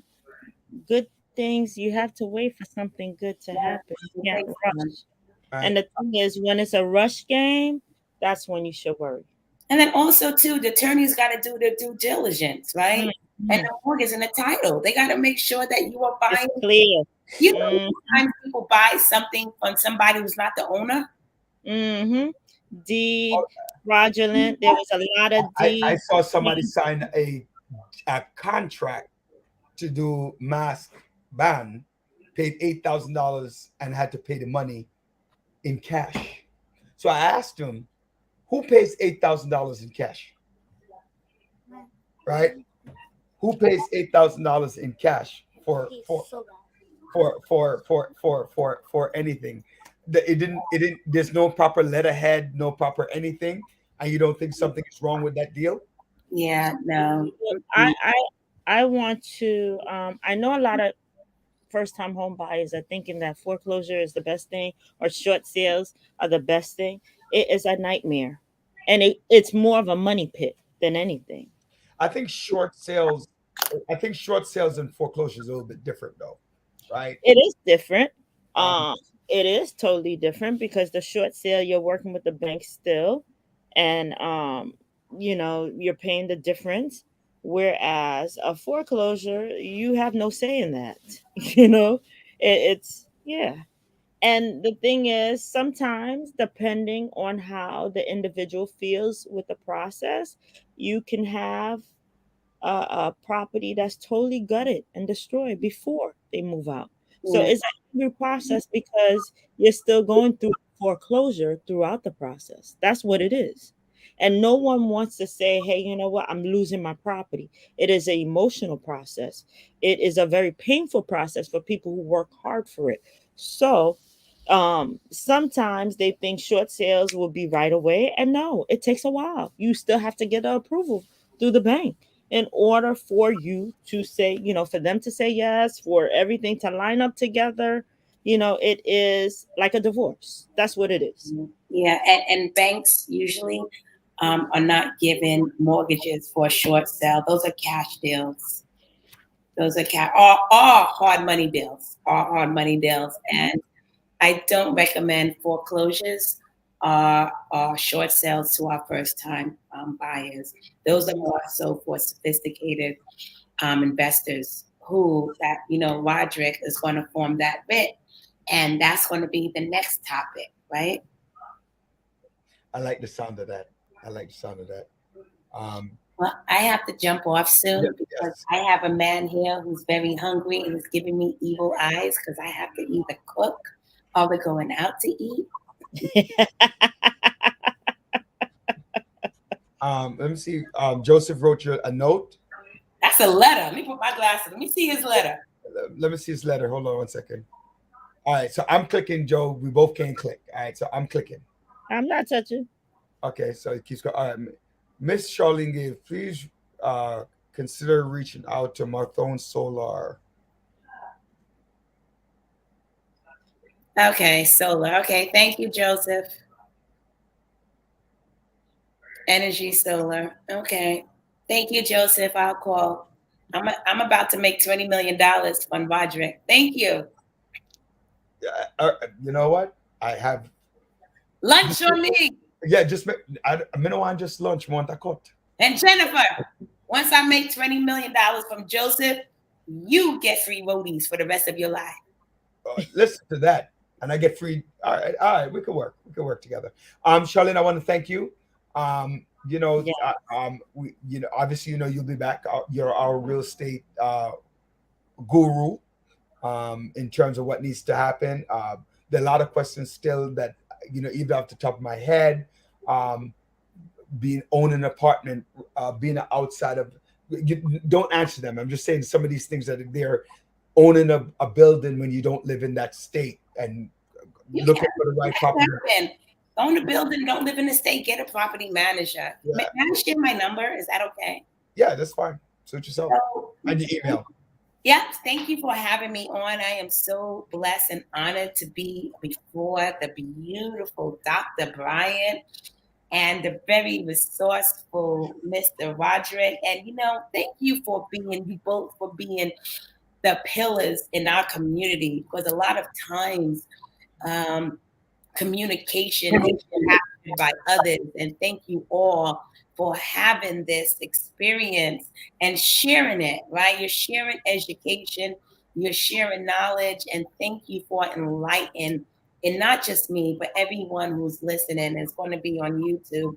Good things, you have to wait for something good to happen. You can't rush. And the thing is, when it's a rush game, that's when you should worry. And then also, too, the attorneys got to do their due diligence, right? Mm-hmm. And the mortgage and the title. They got to make sure that you are buying. It's clear. Sometimes people buy something from somebody who's not the owner. Deed, fraudulent. There was a lot of deeds. I saw somebody sign a contract to do mask ban, paid $8,000 and had to pay the money in cash. So I asked him, who pays $8,000 in cash? Right? Who pays $8,000 in cash for anything? It didn't. There's no proper letterhead, no proper anything, and you don't think something is wrong with that deal? Yeah, no. I want to. I know a lot of first-time home buyers are thinking that foreclosure is the best thing or short sales are the best thing. It is a nightmare, and it's more of a money pit than anything. I think short sales. I think short sales and foreclosure is a little bit different, though, right? It is different. Um, It is totally different because the short sale you're working with the bank still, and you're paying the difference. Whereas a foreclosure, you have no say in that. It's yeah. And the thing is, sometimes depending on how the individual feels with the process, you can have a property that's totally gutted and destroyed before they move out. So Yeah. it's a new process because you're still going through foreclosure throughout the process. That's what it is. And no one wants to say, hey, you know what, I'm losing my property. It is an emotional process. It is a very painful process for people who work hard for it. So sometimes they think short sales will be right away. And no, it takes a while. You still have to get the approval through the bank in order for you to say, for them to say yes, for everything to line up together. It is like a divorce. That's what it is. Yeah, and banks usually are not giving mortgages for a short sale. Those are cash deals. Those are are hard money deals. Are hard money deals, and I don't recommend foreclosures or short sales to our first time buyers. Those are more so for sophisticated investors who that Roderick is going to form that with, and that's going to be the next topic, right? I like the sound of that. I like the sound of that. Well, I have to jump off soon Yeah, because yes. I have a man here who's very hungry and he's giving me evil eyes because I have to either cook or we're going out to eat. Let me see. Joseph wrote you a note. That's a letter. Let me put my glasses. Let me see his letter. Let me see his letter. Hold on one second. All right, so I'm clicking, Joe. We both can't click. All right, so I'm clicking. I'm not touching. Okay, so it keeps going. All right, Miss Charlene Gave, please consider reaching out to Marthone Solar. Okay, solar. Okay, thank you, Joseph. Energy solar. Okay. Thank you, Joseph. I'll call. I'm about to make $20 million from Roderick. Thank you. You know what? I have lunch on me. Yeah, just I don't want just lunch. Want a cut. And Jennifer, once I make $20 million from Joseph, you get free roadies for the rest of your life. Listen to that, and I get free. All right, we can work. We can work together. Charlene, I want to thank you. Obviously, you'll be back. You're our real estate guru in terms of what needs to happen. There are a lot of questions still that even off the top of my head. Being own an apartment, being outside of, you don't answer them. I'm just saying some of these things that they're owning a building when you don't live in that state and looking for the right property. Own a building, don't live in the state, get a property manager. Yeah. Can I share my number? Is that okay? Yeah, that's fine. Suit yourself. And your email. Yeah, thank you for having me on. I am so blessed and honored to be before the beautiful Dr. Bryant and the very resourceful Mr. Roderick. And, thank you for being the pillars in our community, because a lot of times communication is happened by others. And thank you all for having this experience and sharing it, right? You're sharing education, you're sharing knowledge, and thank you for enlightening. And not just me, but everyone who's listening is going to be on YouTube.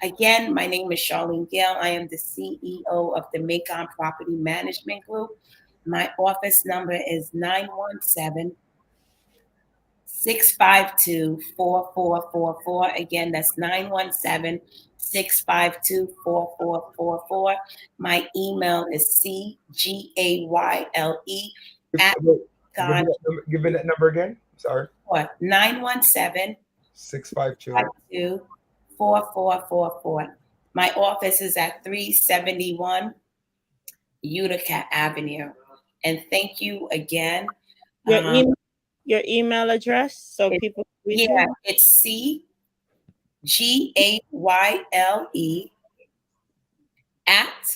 Again, my name is Charlene Gale. I am the CEO of the Macon Property Management Group. My office number is 917-652-4444. Again, that's 917-652-4444. My email is CGAYLE at Give me that number again. Sorry. 917-652-4444. My office is at 371 Utica Avenue. And thank you again. Your email address so people can reach you? It's CGAYLE at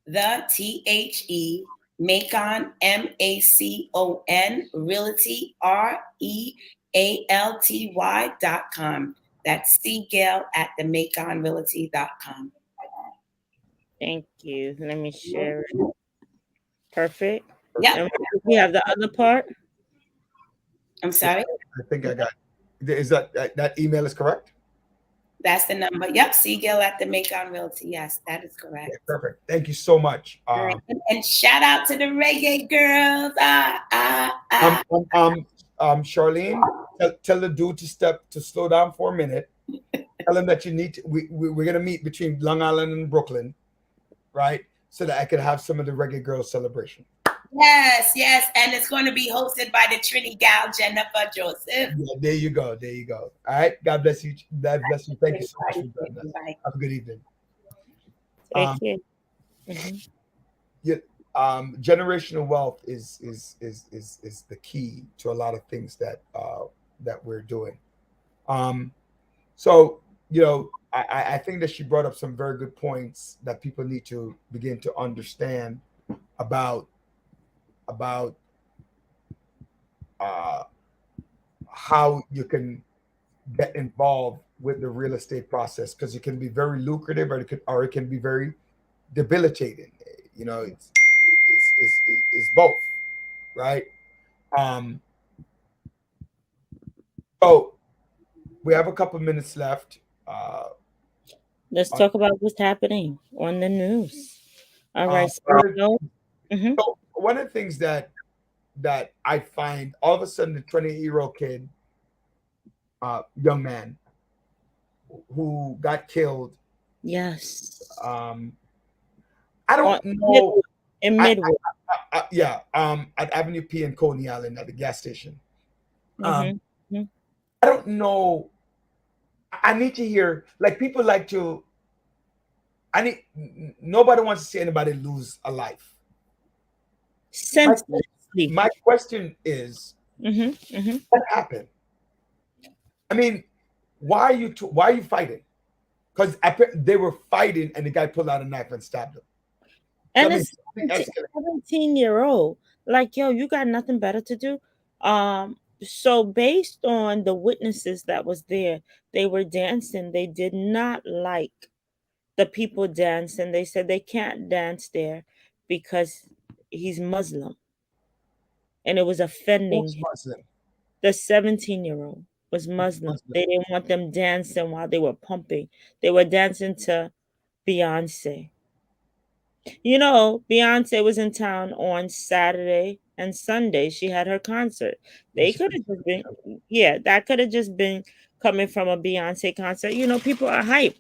the THE Macon MACON Realty REALTY.com. That's Seagal at the MaconRealty.com. Thank you. Let me share it. Perfect. Yeah. And we have the other part. I'm sorry. I think I got. Is that email is correct? That's the number. Yep, Seagal at the Macon Realty. Yes, that is correct. Okay, perfect. Thank you so much. And shout out to the reggae girls. Charlene, tell the dude to slow down for a minute. Tell him that you need to. We're gonna meet between Long Island and Brooklyn, right? So that I can have some of the reggae girls celebration. Yes, and it's going to be hosted by the Trini gal Jennifer Joseph. Yeah, there you go. All right. God bless you. God bless you. Thank you so much for doing that. Have a good evening. Generational wealth is the key to a lot of things that we're doing. So I think that she brought up some very good points that people need to begin to understand about how you can get involved with the real estate process, because it can be very lucrative or it can be very debilitating. It's both, right? So we have a couple minutes left. Let's talk about what's happening on the news. All right. So one of the things that I find, all of a sudden, the 28-year-old kid, young man, who got killed. Yes. I don't know. In Midwood. At Avenue P in Coney Island at the gas station. I don't know. I need to hear, like, people like to. Nobody wants to see anybody lose a life. My question is, what happened? I mean, why are you fighting? Because they were fighting, and the guy pulled out a knife and stabbed him. And it's 17-year-old. Like, yo, you got nothing better to do. So based on the witnesses that was there, they were dancing. They did not like the people dancing. They said they can't dance there because he's Muslim. And it was offending him. The 17-year-old was Muslim. They didn't want them dancing while they were pumping. They were dancing to Beyonce. Beyonce was in town on Saturday and Sunday. She had her concert. They could have just been, that could have just been coming from a Beyonce concert. People are hype.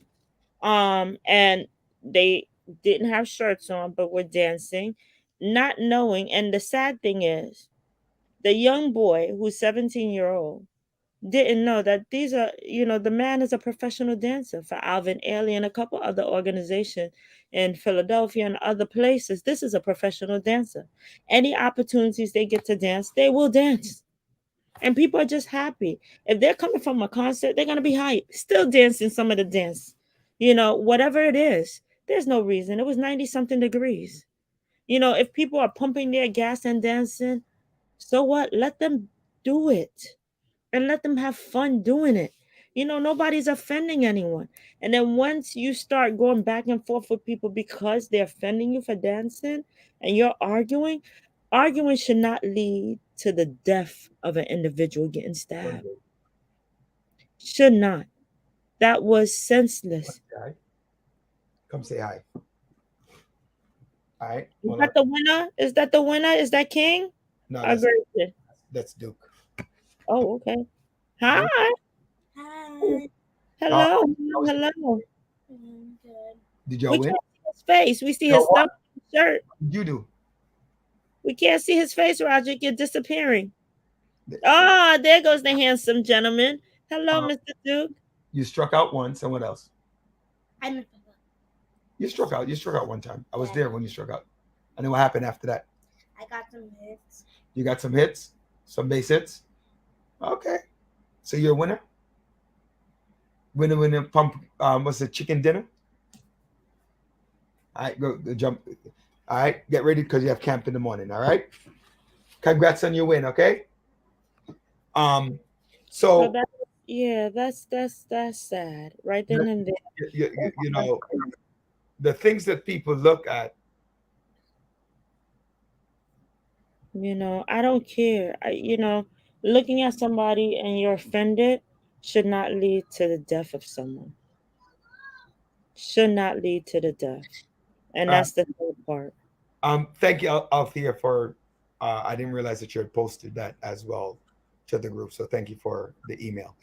And they didn't have shirts on, but were dancing, not knowing. And the sad thing is, the young boy who's 17-year-old didn't know that these are, the man is a professional dancer for Alvin Ailey and a couple other organizations in Philadelphia and other places. This is a professional dancer. Any opportunities they get to dance, they will dance. And people are just happy. If they're coming from a concert, they're going to be hyped, still dancing some of the dance. Whatever it is, there's no reason. It was 90-something degrees. If people are pumping their gas and dancing, so what? Let them do it. And let them have fun doing it. Nobody's offending anyone. And then once you start going back and forth with people because they're offending you for dancing and you're arguing should not lead to the death of an individual getting stabbed. Should not. That was senseless. Come say hi. All right. Is that the winner? Is that the winner? Is that King? No, that's Duke. Oh, okay. Hi. Hi. Hello. Hello. Good. Did y'all win? We can't see his face. We see his stomach shirt. You do. We can't see his face, Roger. You're disappearing. Ah, there goes the handsome gentleman. Hello, Mr. Duke. You struck out once, and what else? I never. You struck out. You struck out one time. I was there when you struck out. And then what happened after that? I got some hits. You got some hits, some base hits. Okay, so you're a winner. Winner, pump. What's it? Chicken dinner. All right, go jump. All right, get ready because you have camp in the morning. All right. Congrats on your win. Okay. Um. So So that, yeah, that's sad. Right then and there. you know the things that people look at. I don't care. Looking at somebody and you're offended should not lead to the death of someone. Should not lead to the death. And Uh, that's the third part. Thank you, Althea, for. I didn't realize that you had posted that as well to the group. So thank you for the email.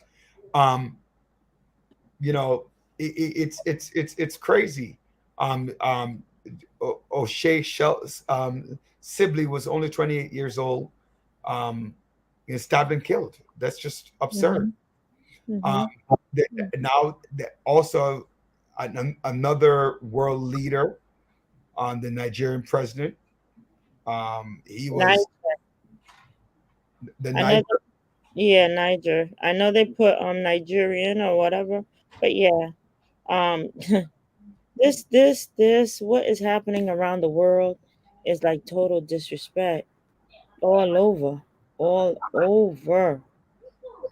Um, you know, it's crazy. O'Shea Sibley was only 28 years old. Stabbed and killed. That's just absurd. Hmm. Um, Hmm. now, also another world leader, the Nigerian president. He was the I know. Niger. Yeah, Niger. I know they put Nigerian or whatever, but yeah. Um, this what is happening around the world is like total disrespect all over,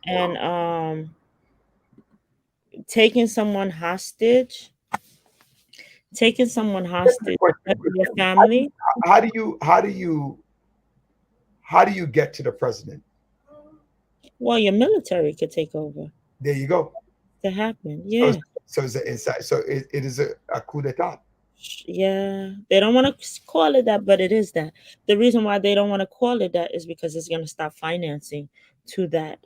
and taking someone hostage, taking someone hostage, your family. How do you how do you how do you get to the president? Well, your military could take over There you go. to happen. So, Yeah. it is a coup d'état. Yeah, they don't want to call it that, but it is that. The reason why they don't want to call it that is because it's going to stop financing to that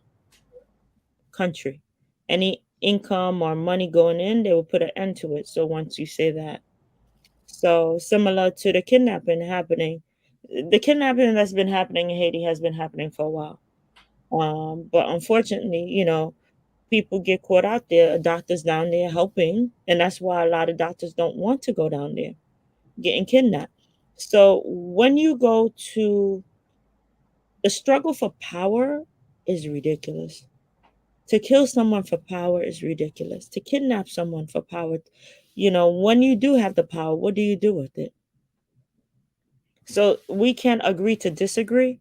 country. Any income or money going in, they will put an end to it. So once you say that, so similar to the kidnapping happening, the kidnapping that's been happening in Haiti has been happening for a while. But unfortunately, people get caught out there. Doctors down there helping, and that's why a lot of doctors don't want to go down there getting kidnapped. So when you go to the struggle for power is ridiculous. To kill someone for power is ridiculous. To kidnap someone for power, when you do have the power, what do you do with it? So we can agree to disagree,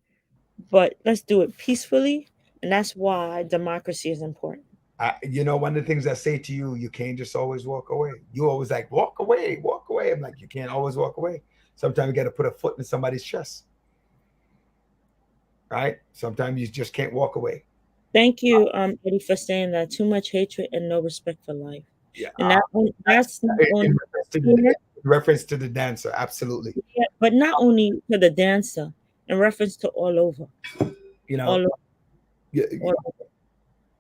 but let's do it peacefully. And that's why democracy is important. One of the things I say to you, you can't just always walk away. You always like walk away, walk away. I'm like, you can't always walk away. Sometimes you got to put a foot in somebody's chest, right? Sometimes you just can't walk away. Thank you, Eddie, for saying that. Too much hatred and no respect for life. Yeah. And that's not only In reference to the dancer, absolutely. yeah, but not only to the dancer, in reference to all over. You know, All over. yeah, All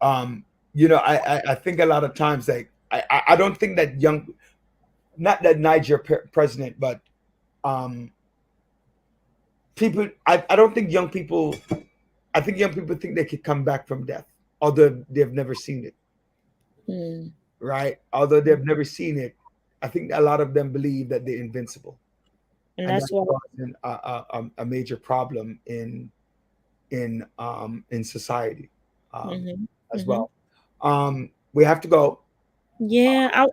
over. I think a lot of times, like I don't think that not that Niger president, but people. I don't think young people. I think young people think they could come back from death, although they've never seen it. Mm. Right? Although they've never seen it, I think a lot of them believe that they're invincible, And and that's that's why. causing a major problem in society Hmm. as Hmm. well. We have to go. Yeah,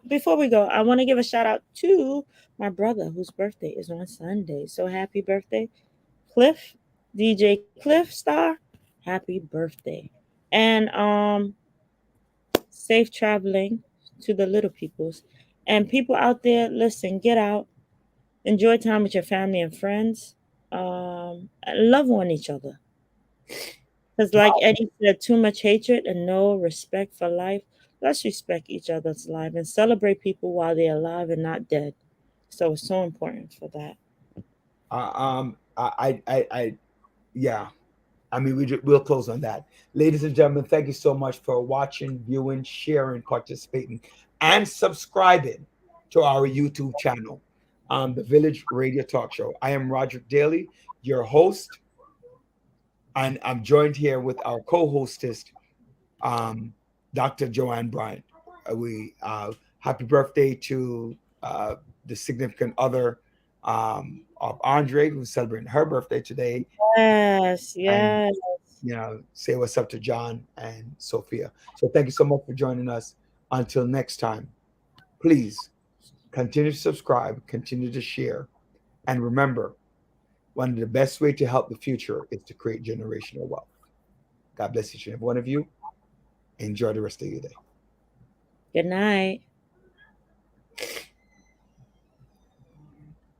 before we go, I want to give a shout out to my brother whose birthday is on Sunday. So happy birthday, Cliff, DJ Cliff Star. Happy birthday. And safe traveling to the little peoples. And people out there, listen, get out, enjoy time with your family and friends. And love on each other. Because, like Eddie said, too much hatred and no respect for life. Let's respect each other's life and celebrate people while they're alive and not dead. So it's so important for that. Yeah. I mean, we'll close on that. Ladies and gentlemen, thank you so much for watching, viewing, sharing, participating, and subscribing to our YouTube channel, the Village Radio Talk Show. I am Roderick Daly, your host, and I'm joined here with our co-hostess, Dr. Joanne Bryant. Happy birthday to the significant other of Andre, who's celebrating her birthday today. Yes, And, yes. say what's up to John and Sophia. So thank you so much for joining us. Until next time, please continue to subscribe, continue to share, and remember, one of the best way to help the future is to create generational wealth. God bless each and every one of you. Enjoy the rest of your day. Good night.